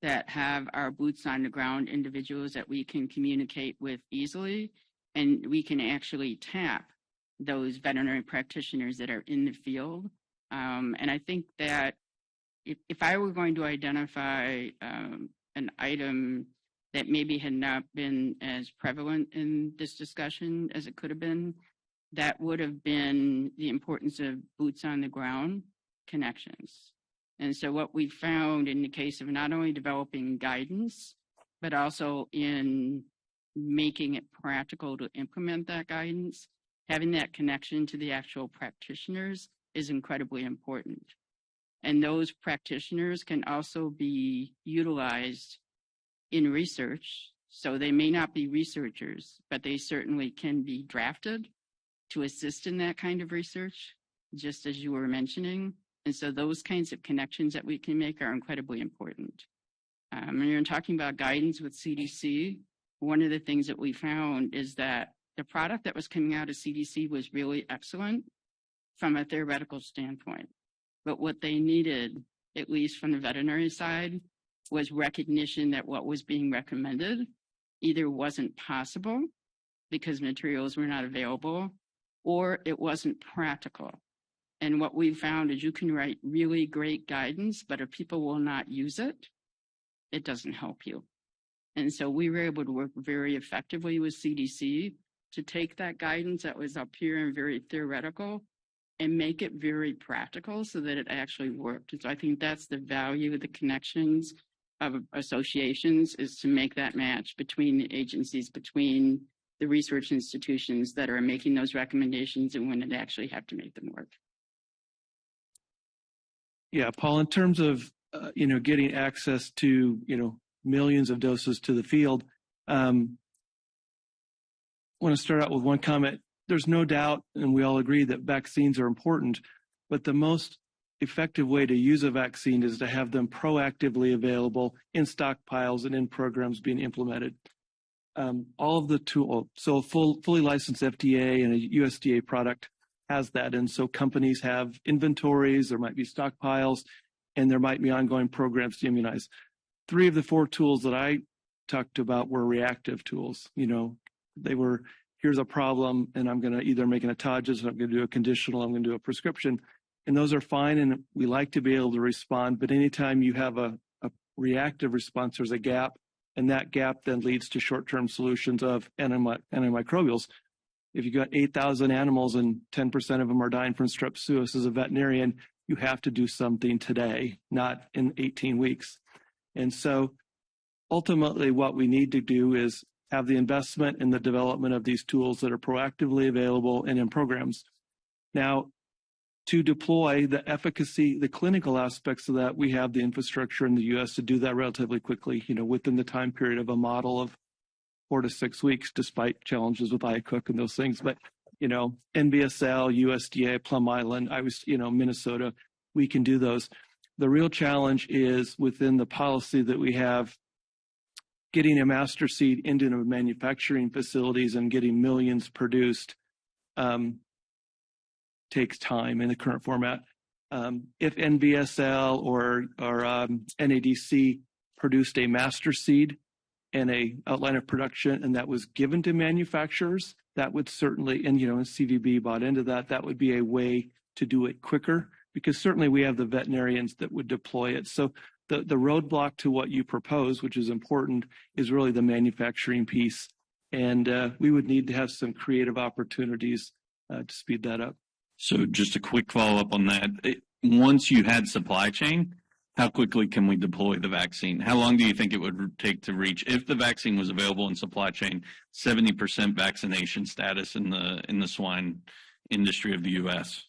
that have our boots on the ground individuals that we can communicate with easily, and we can actually tap those veterinary practitioners that are in the field. And I think that if I were going to identify an item that maybe had not been as prevalent in this discussion as it could have been, that would have been the importance of boots on the ground connections. And so what we found in the case of not only developing guidance, but also in making it practical to implement that guidance, having that connection to the actual practitioners is incredibly important. And those practitioners can also be utilized in research. So they may not be researchers, but they certainly can be drafted to assist in that kind of research, just as you were mentioning. And so those kinds of connections that we can make are incredibly important. When you're talking about guidance with CDC, one of the things that we found is that the product that was coming out of CDC was really excellent from a theoretical standpoint. But what they needed, at least from the veterinary side, was recognition that what was being recommended either wasn't possible because materials were not available, or it wasn't practical. And what we found is you can write really great guidance, but if people will not use it, it doesn't help you. And so we were able to work very effectively with CDC to take that guidance that was up here and very theoretical and make it very practical so that it actually worked. And so I think that's the value of the connections of associations, is to make that match between the agencies, between the research institutions that are making those recommendations and when they actually have to make them work. Yeah, Paul, in terms of, getting access to, millions of doses to the field, I want to start out with one comment. There's no doubt, and we all agree, that vaccines are important, but the most effective way to use a vaccine is to have them proactively available in stockpiles and in programs being implemented. All of the tools, so a fully licensed FDA and a USDA product has that. And so companies have inventories, there might be stockpiles, and there might be ongoing programs to immunize. 3 of the 4 tools that I talked about were reactive tools. They were, here's a problem, and I'm going to either make an autogenous, I'm going to do a conditional, I'm going to do a prescription. And those are fine, and we like to be able to respond. But anytime you have a reactive response, there's a gap, and that gap then leads to short-term solutions of antimicrobials. If you've got 8,000 animals and 10% of them are dying from strep suis as a veterinarian, you have to do something today, not in 18 weeks. And so ultimately what we need to do is have the investment in the development of these tools that are proactively available and in programs. Now, to deploy the efficacy, the clinical aspects of that, we have the infrastructure in the U.S. to do that relatively quickly, within the time period of a model of 4 to 6 weeks, despite challenges with IACUC and those things. But, NBSL, USDA, Plum Island, Minnesota, we can do those. The real challenge is within the policy that we have, getting a master seed into the manufacturing facilities and getting millions produced takes time in the current format. If NBSL or NADC produced a master seed and a outline of production, and that was given to manufacturers, that would certainly, and CVB bought into that, that would be a way to do it quicker, because certainly we have the veterinarians that would deploy it. So the roadblock to what you propose, which is important, is really the manufacturing piece. And we would need to have some creative opportunities to speed that up. So just a quick follow-up on that. Once you had supply chain, how quickly can we deploy the vaccine? How long do you think it would take to reach, if the vaccine was available in supply chain, 70% vaccination status in the swine industry of the U.S.?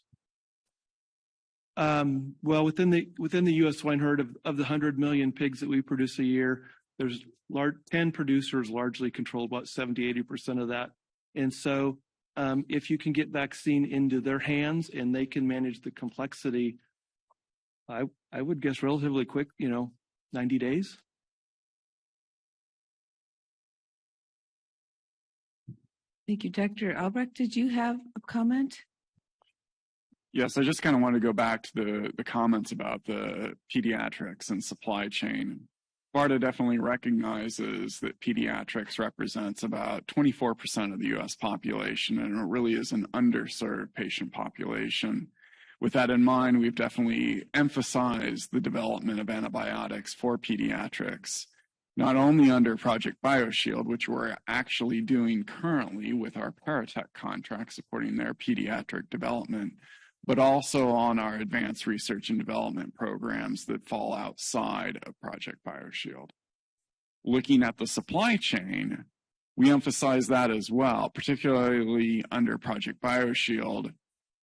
Well, within the U.S. swine herd, of the 100 million pigs that we produce a year, there's 10 producers largely control about 70-80% of that. And so if you can get vaccine into their hands and they can manage the complexity, I would guess relatively quick, 90 days. Thank you. Dr. Albrecht, did you have a comment? Yes, I just kind of want to go back to the comments about the pediatrics and supply chain. BARDA definitely recognizes that pediatrics represents about 24% of the U.S. population, and it really is an underserved patient population. With that in mind, we've definitely emphasized the development of antibiotics for pediatrics, not only under Project BioShield, which we're actually doing currently with our Paratech contract supporting their pediatric development, but also on our advanced research and development programs that fall outside of Project BioShield. Looking at the supply chain, we emphasize that as well, particularly under Project BioShield,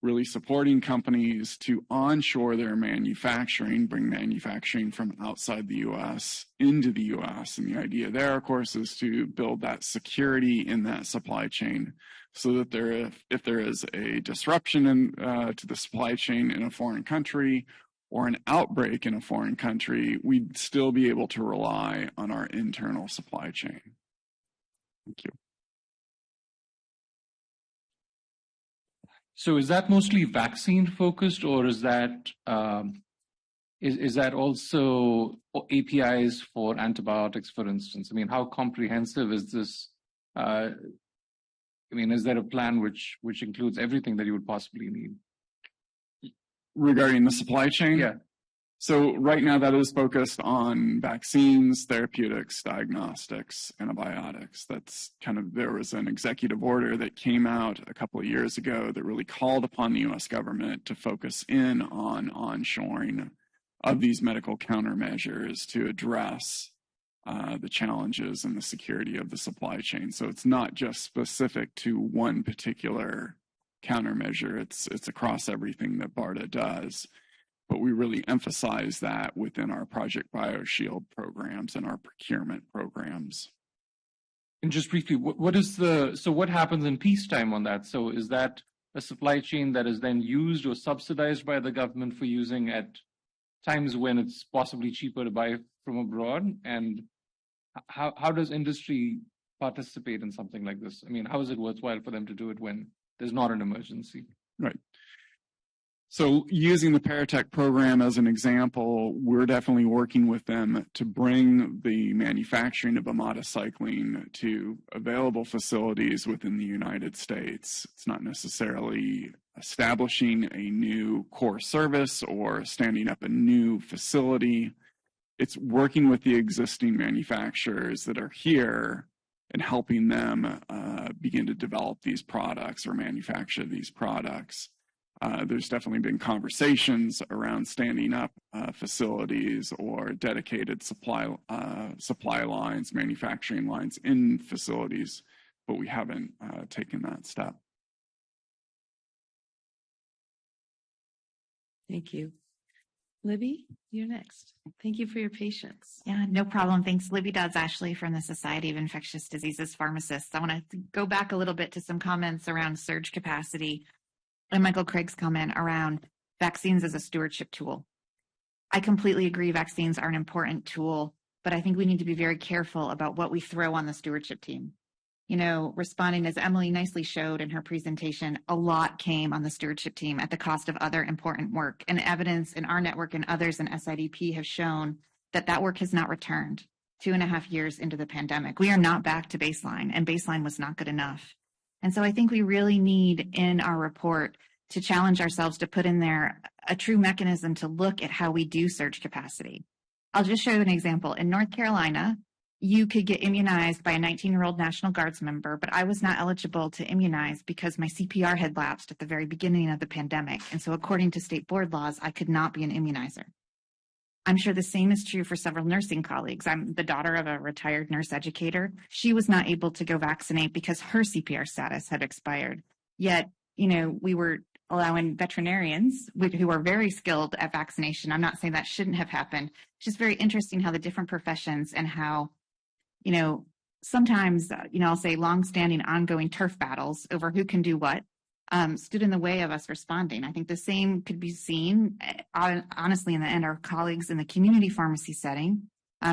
really supporting companies to onshore their manufacturing, bring manufacturing from outside the U.S. into the U.S. And the idea there, of course, is to build that security in that supply chain so that if there is a disruption to the supply chain in a foreign country or an outbreak in a foreign country, we'd still be able to rely on our internal supply chain. Thank you. So is that mostly vaccine focused, or is that is that also APIs for antibiotics, for instance? I mean, how comprehensive is this? I mean, is there a plan which includes everything that you would possibly need? Regarding the supply chain? Yeah. So right now that is focused on vaccines, therapeutics, diagnostics, antibiotics. That's there was an executive order that came out a couple of years ago that really called upon the U.S. government to focus in on onshoring of these medical countermeasures to address the challenges and the security of the supply chain. So it's not just specific to one particular countermeasure. It's across everything that BARDA does. But we really emphasize that within our Project BioShield programs and our procurement programs. And just briefly, what happens in peacetime on that? So is that a supply chain that is then used or subsidized by the government for using at times when it's possibly cheaper to buy from abroad? And how does industry participate in something like this? I mean, how is it worthwhile for them to do it when there's not an emergency? Right. So using the Paratech program as an example, we're definitely working with them to bring the manufacturing of amatocycline to available facilities within the United States. It's not necessarily establishing a new core service or standing up a new facility. It's working with the existing manufacturers that are here and helping them begin to develop these products or manufacture these products. There's definitely been conversations around standing up facilities or dedicated supply lines, manufacturing lines in facilities, but we haven't taken that step. Thank you. Libby, you're next. Thank you for your patience. Yeah, no problem. Thanks. Libby Dodds-Ashley from the Society of Infectious Diseases Pharmacists. I want to go back a little bit to some comments around surge capacity and Michael Craig's comment around vaccines as a stewardship tool. I completely agree vaccines are an important tool, but I think we need to be very careful about what we throw on the stewardship team. You know, responding, as Emily nicely showed in her presentation, a lot came on the stewardship team at the cost of other important work. And evidence in our network and others in SIDP have shown that that work has not returned 2.5 years into the pandemic. We are not back to baseline, and baseline was not good enough. And so I think we really need in our report to challenge ourselves to put in there a true mechanism to look at how we do surge capacity. I'll just show you an example. In North Carolina, you could get immunized by a 19-year-old National Guards member, but I was not eligible to immunize because my CPR had lapsed at the very beginning of the pandemic. And so according to state board laws, I could not be an immunizer. I'm sure the same is true for several nursing colleagues. I'm the daughter of a retired nurse educator. She was not able to go vaccinate because her CPR status had expired. Yet, you know, we were allowing veterinarians who are very skilled at vaccination. I'm not saying that shouldn't have happened. It's just very interesting how the different professions and how, you know, sometimes, you know, I'll say longstanding ongoing turf battles over who can do what stood in the way of us responding. I think the same could be seen, honestly, in the end, our colleagues in the community pharmacy setting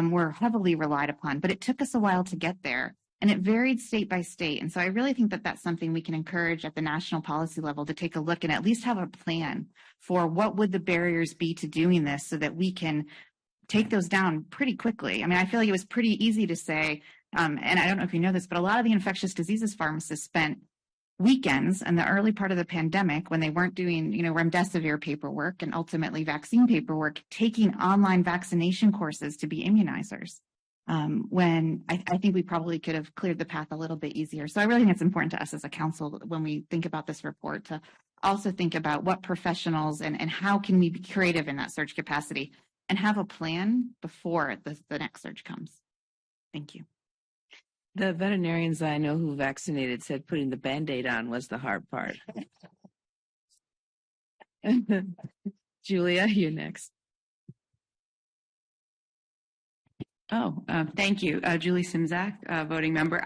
were heavily relied upon, but it took us a while to get there, and it varied state by state. And so I really think that that's something we can encourage at the national policy level to take a look and at least have a plan for what would the barriers be to doing this so that we can take those down pretty quickly. I mean, I feel like it was pretty easy to say, and I don't know if you know this, but a lot of the infectious diseases pharmacists spent weekends in the early part of the pandemic when they weren't doing, you know, remdesivir paperwork and ultimately vaccine paperwork, taking online vaccination courses to be immunizers. When I think we probably could have cleared the path a little bit easier. So I really think it's important to us as a council when we think about this report to also think about what professionals and how can we be creative in that surge capacity and have a plan before the next surge comes. Thank you. The veterinarians I know who vaccinated said putting the Band-Aid on was the hard part. Julia, you're next. Thank you. Julie Simzak, voting member.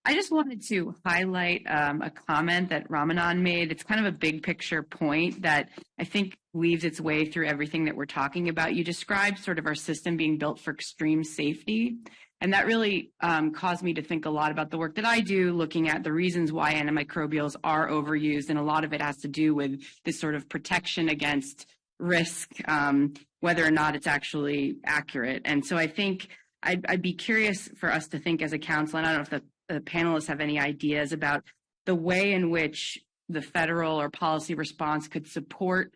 I just wanted to highlight a comment that Ramanan made. It's kind of a big picture point that I think weaves its way through everything that we're talking about. You described sort of our system being built for extreme safety. And that really caused me to think a lot about the work that I do, looking at the reasons why antimicrobials are overused. And a lot of it has to do with this sort of protection against risk, whether or not it's actually accurate. And so I think I'd be curious for us to think as a council, and I don't know if the panelists have any ideas about the way in which the federal or policy response could support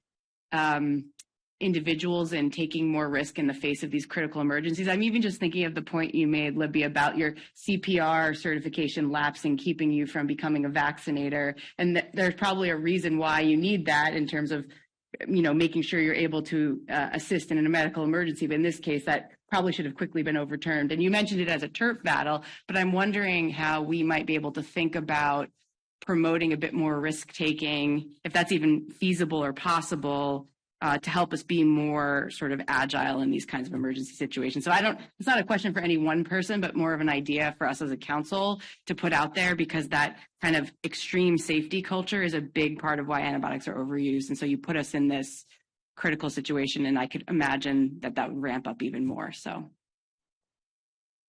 individuals in taking more risk in the face of these critical emergencies. I'm even just thinking of the point you made, Libby, about your CPR certification lapsing, keeping you from becoming a vaccinator. And there's probably a reason why you need that in terms of, making sure you're able to assist in a medical emergency. But in this case, that probably should have quickly been overturned. And you mentioned it as a turf battle, but I'm wondering how we might be able to think about promoting a bit more risk taking, if that's even feasible or possible, to help us be more sort of agile in these kinds of emergency situations. So it's not a question for any one person, but more of an idea for us as a council to put out there, because that kind of extreme safety culture is a big part of why antibiotics are overused. And so you put us in this critical situation, and I could imagine that would ramp up even more. So.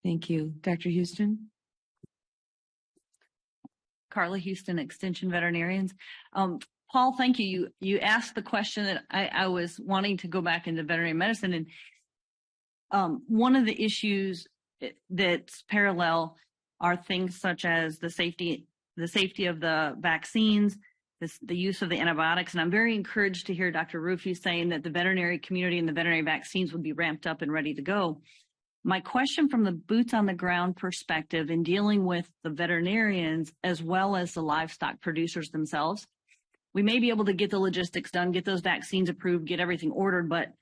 Thank you. Dr. Houston? Carla Houston, Extension Veterinarians. Paul, thank you. You asked the question that I was wanting to go back into veterinary medicine. And one of the issues that's parallel are things such as the safety of the vaccines, the use of the antibiotics. And I'm very encouraged to hear Dr. Rufy saying that the veterinary community and the veterinary vaccines would be ramped up and ready to go. My question from the boots on the ground perspective in dealing with the veterinarians as well as the livestock producers themselves, we may be able to get the logistics done, get those vaccines approved, get everything ordered, but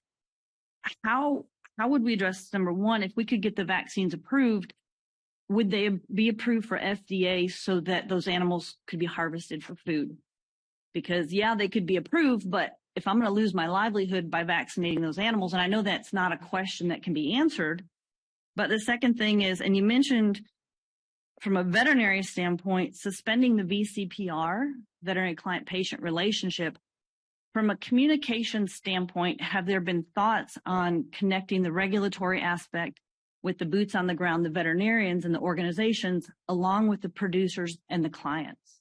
how would we address, number one, if we could get the vaccines approved, would they be approved for FDA so that those animals could be harvested for food? Because yeah, they could be approved, but if I'm going to lose my livelihood by vaccinating those animals, and I know that's not a question that can be answered, but the second thing is, and you mentioned from a veterinary standpoint, suspending the VCPR, veterinary client-patient relationship. From a communication standpoint, have there been thoughts on connecting the regulatory aspect with the boots on the ground, the veterinarians and the organizations, along with the producers and the clients?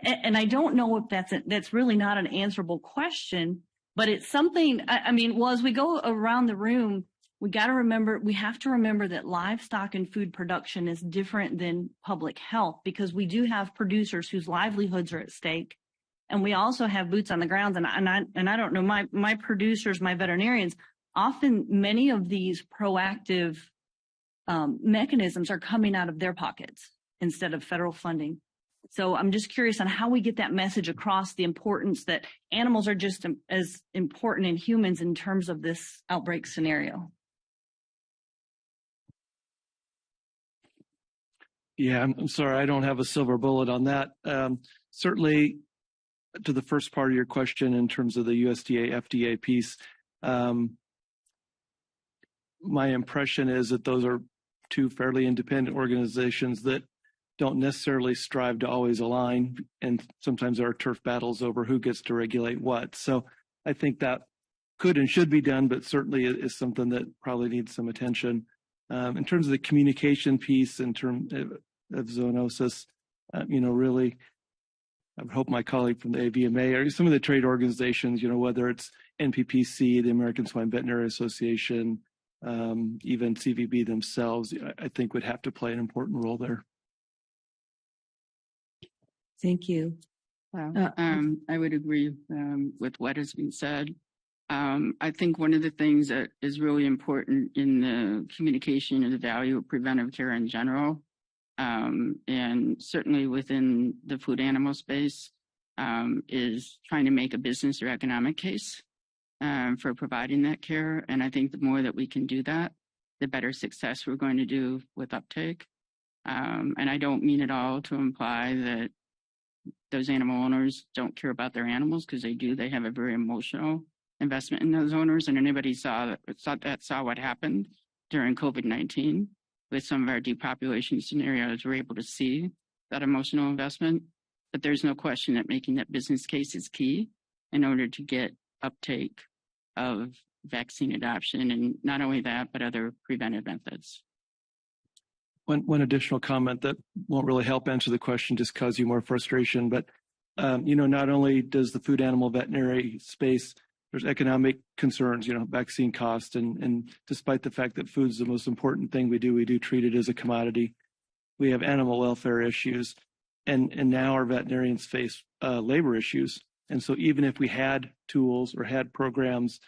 And I don't know if that's really not an answerable question, but it's something, as we go around the room, we have to remember that livestock and food production is different than public health, because we do have producers whose livelihoods are at stake. And we also have boots on the ground. And I don't know, my producers, my veterinarians, often many of these proactive mechanisms are coming out of their pockets instead of federal funding. So I'm just curious on how we get that message across, the importance that animals are just as important in humans in terms of this outbreak scenario. Yeah, I'm sorry, I don't have a silver bullet on that. Certainly, to the first part of your question in terms of the USDA FDA piece, my impression is that those are two fairly independent organizations that don't necessarily strive to always align, and sometimes there are turf battles over who gets to regulate what. So I think that could and should be done, but certainly is something that probably needs some attention. In terms of the communication piece, in terms of zoonosis, really, I would hope my colleague from the AVMA or some of the trade organizations, whether it's NPPC, the American Swine Veterinary Association, even CVB themselves, I think would have to play an important role there. Thank you. I would agree with what has been said. I think one of the things that is really important in the communication is the value of preventive care in general. And certainly within the food animal space, is trying to make a business or economic case for providing that care. And I think the more that we can do that, the better success we're going to do with uptake. And I don't mean at all to imply that those animal owners don't care about their animals, because they do. They have a very emotional investment in those owners. And anybody saw what happened during COVID-19 with some of our depopulation scenarios, we're able to see that emotional investment. But there's no question that making that business case is key in order to get uptake of vaccine adoption, and not only that, but other preventive methods. One additional comment that won't really help answer the question, just cause you more frustration, but not only does the food animal veterinary space, there's economic concerns, vaccine cost, and despite the fact that food is the most important thing we do treat it as a commodity. We have animal welfare issues, and now our veterinarians face labor issues. And so even if we had tools or had programs,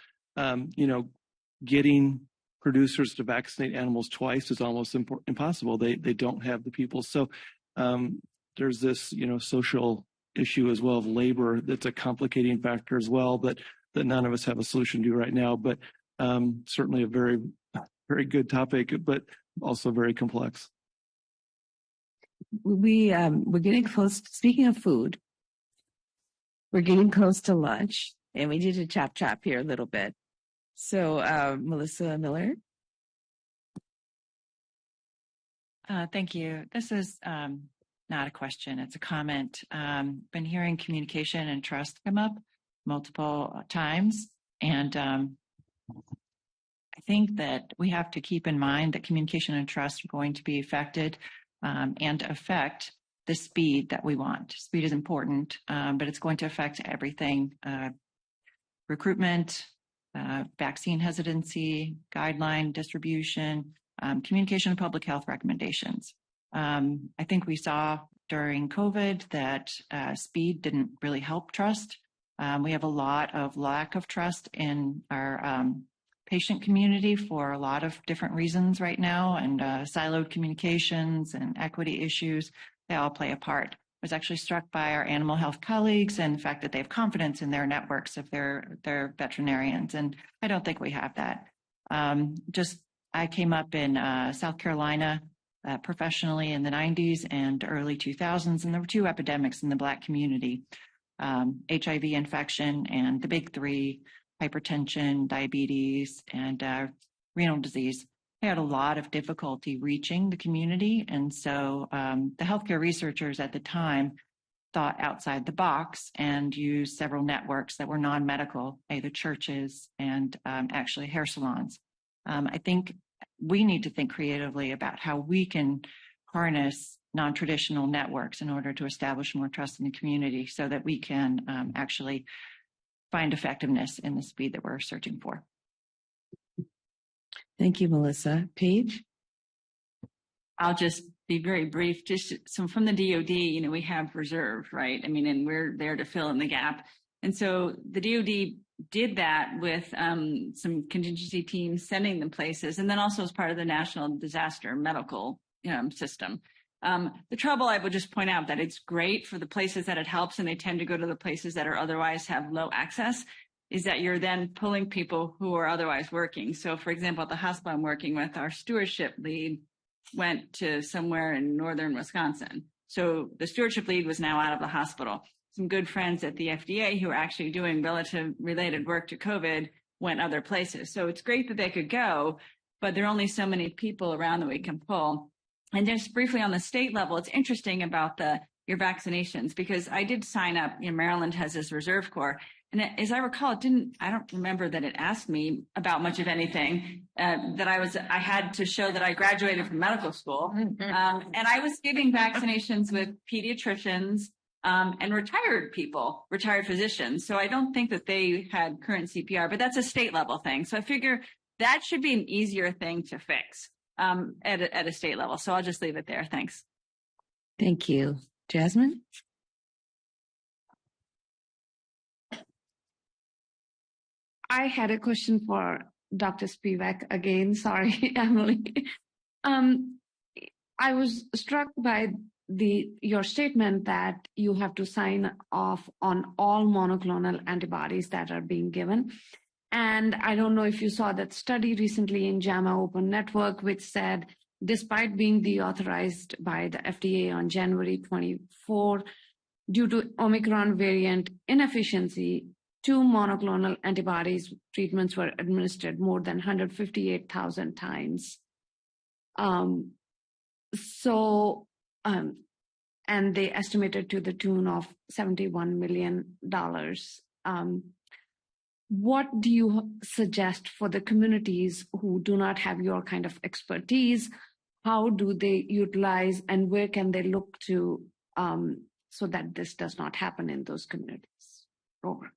getting producers to vaccinate animals twice is almost impossible. They don't have the people. So there's this, social issue as well of labor that's a complicating factor as well, that none of us have a solution to right now. But certainly a very, very good topic, but also very complex. We're getting close. Speaking of food, we're getting close to lunch, and we need to chop here a little bit. So, Melissa Miller. Thank you. This is not a question, it's a comment. Been hearing communication and trust come up multiple times. And I think that we have to keep in mind that communication and trust are going to be affected and affect the speed that we want. Speed is important, but it's going to affect everything. Recruitment, vaccine hesitancy, guideline distribution, communication and public health recommendations. I think we saw during COVID that speed didn't really help trust. We have a lot of lack of trust in our patient community for a lot of different reasons right now, and siloed communications and equity issues, they all play a part. I was actually struck by our animal health colleagues and the fact that they have confidence in their networks of their veterinarians, and I don't think we have that. I came up in South Carolina professionally in the 90s and early 2000s, and there were two epidemics in the Black community, HIV infection and the big three, hypertension, diabetes, and renal disease. They had a lot of difficulty reaching the community, and so the healthcare researchers at the time thought outside the box and used several networks that were non-medical, either churches and actually hair salons. I think we need to think creatively about how we can harness non-traditional networks in order to establish more trust in the community so that we can actually find effectiveness in the speed that we're searching for. Thank you, Melissa. Paige? I'll just be very brief. Just so from the DoD, we have reserve, right? And we're there to fill in the gap. And so the DoD did that with some contingency teams sending them places, and then also as part of the national disaster medical system. The trouble, I would just point out that it's great for the places that it helps, and they tend to go to the places that are otherwise have low access, is that you're then pulling people who are otherwise working. So for example, at the hospital I'm working with, our stewardship lead went to somewhere in northern Wisconsin. So the stewardship lead was now out of the hospital. Some good friends at the FDA who are actually doing relative related work to COVID went other places. So it's great that they could go, but there are only so many people around that we can pull. And just briefly on the state level, it's interesting about your vaccinations, because I did sign up, Maryland has this Reserve Corps. And as I recall, I don't remember that it asked me about much of anything, I had to show that I graduated from medical school. And I was giving vaccinations with pediatricians and retired people, retired physicians. So I don't think that they had current CPR, but that's a state level thing. So I figure that should be an easier thing to fix at a state level. So I'll just leave it there. Thanks. Thank you. Jasmine? I had a question for Dr. Spivak again. Sorry, Emily. I was struck by your statement that you have to sign off on all monoclonal antibodies that are being given. And I don't know if you saw that study recently in JAMA Open Network, which said, despite being deauthorized by the FDA on January 24, due to Omicron variant inefficiency, 2 monoclonal antibodies treatments were administered more than 158,000 times. And they estimated to the tune of $71 million. What do you suggest for the communities who do not have your kind of expertise? How do they utilize and where can they look to so that this does not happen in those communities? Over.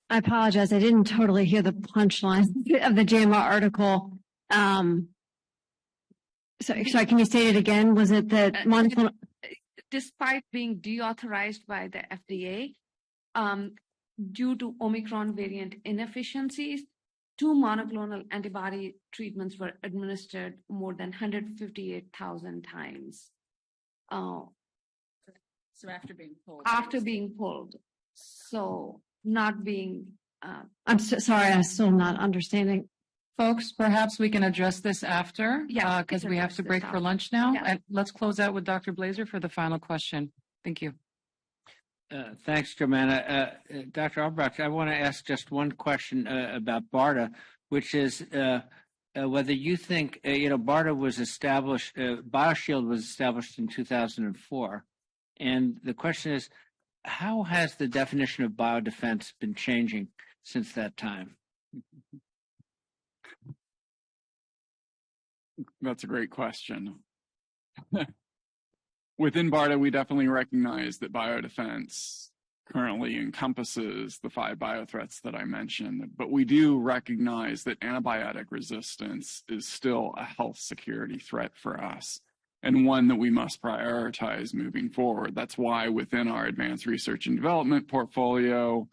I apologize. I didn't totally hear the punchline of the JAMA article. Sorry, can you state it again? Was it that monoclonal? Despite being deauthorized by the FDA, due to Omicron variant inefficiencies, 2 monoclonal antibody treatments were administered more than 158,000 times. So after being pulled. After being pulled. So not being. I'm sorry, I'm still not understanding. Folks, perhaps we can address this after, because we have to break for lunch now. Yeah. And let's close out with Dr. Blazer for the final question. Thank you. Thanks, Joanna. Dr. Albrecht, I want to ask just one question about BARDA, which is whether you think, BARDA was established, BioShield was established in 2004. And the question is, how has the definition of biodefense been changing since that time? That's a great question. Within BARDA, we definitely recognize that biodefense currently encompasses the 5 biothreats that I mentioned, but we do recognize that antibiotic resistance is still a health security threat for us and one that we must prioritize moving forward. That's why within our advanced research and development portfolio,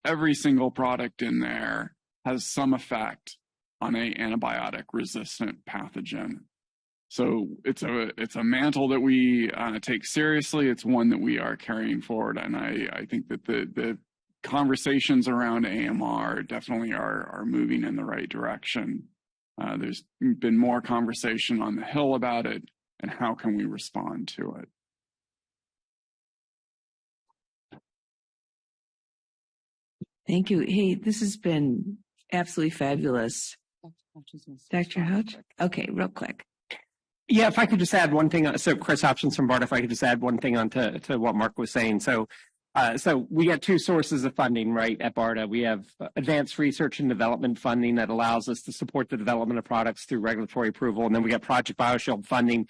every single product in there has some effect on an antibiotic resistant pathogen. So it's a mantle that we take seriously. It's one that we are carrying forward, and I think that the conversations around AMR definitely are moving in the right direction. There's been more conversation on the Hill about it, and how can we respond to it. Thank you. Hey, this has been absolutely fabulous. Dr. Hutch? Okay, real quick. Yeah, if I could just add one thing. So Chris Hopkins from BARDA, if I could just add one thing on to what Mark was saying. So we got 2 sources of funding, right, at BARDA. We have advanced research and development funding that allows us to support the development of products through regulatory approval. And then we got Project BioShield funding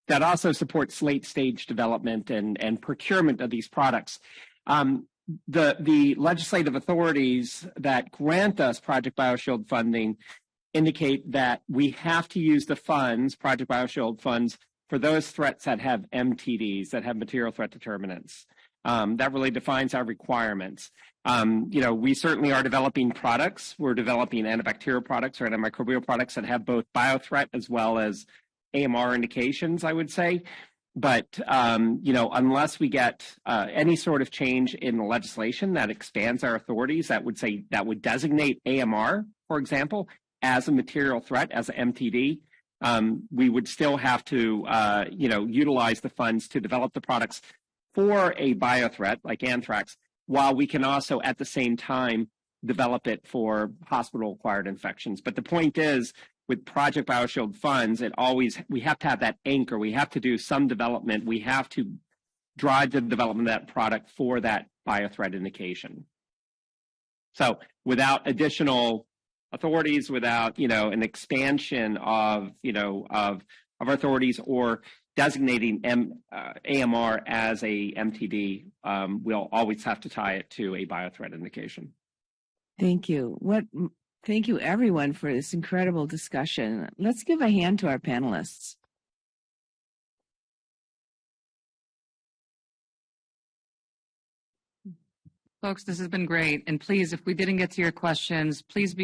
that also supports late stage development and procurement of these products. The legislative authorities that grant us Project BioShield funding indicate that we have to use the funds, Project BioShield funds, for those threats that have MTDs, that have material threat determinants. That really defines our requirements. We certainly are developing products. We're developing antibacterial products or antimicrobial products that have both biothreat as well as AMR indications, I would say. But, unless we get any sort of change in the legislation that expands our authorities, that would designate AMR, for example, as a material threat, as an MTD, we would still have to, utilize the funds to develop the products for a biothreat like anthrax, while we can also at the same time develop it for hospital-acquired infections. But the point is, with Project BioShield funds, we have to have that anchor. We have to do some development. We have to drive the development of that product for that biothreat indication. So without additional authorities, without an expansion of authorities or designating AMR as a MTD, we'll always have to tie it to a biothreat indication. Thank you. Thank you, everyone, for this incredible discussion. Let's give a hand to our panelists. Folks, this has been great. And please, if we didn't get to your questions, please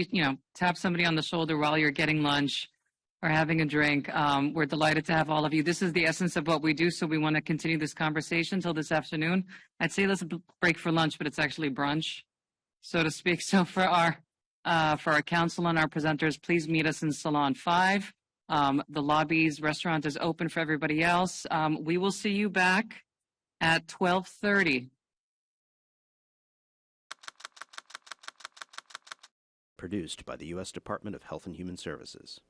tap somebody on the shoulder while you're getting lunch or having a drink. We're delighted to have all of you. This is the essence of what we do, so we want to continue this conversation until this afternoon. I'd say let's break for lunch, but it's actually brunch, so to speak. So for our council and our presenters, please meet us in Salon 5. The lobby's restaurant is open for everybody else. We will see you back at 12:30. Produced by the U.S. Department of Health and Human Services.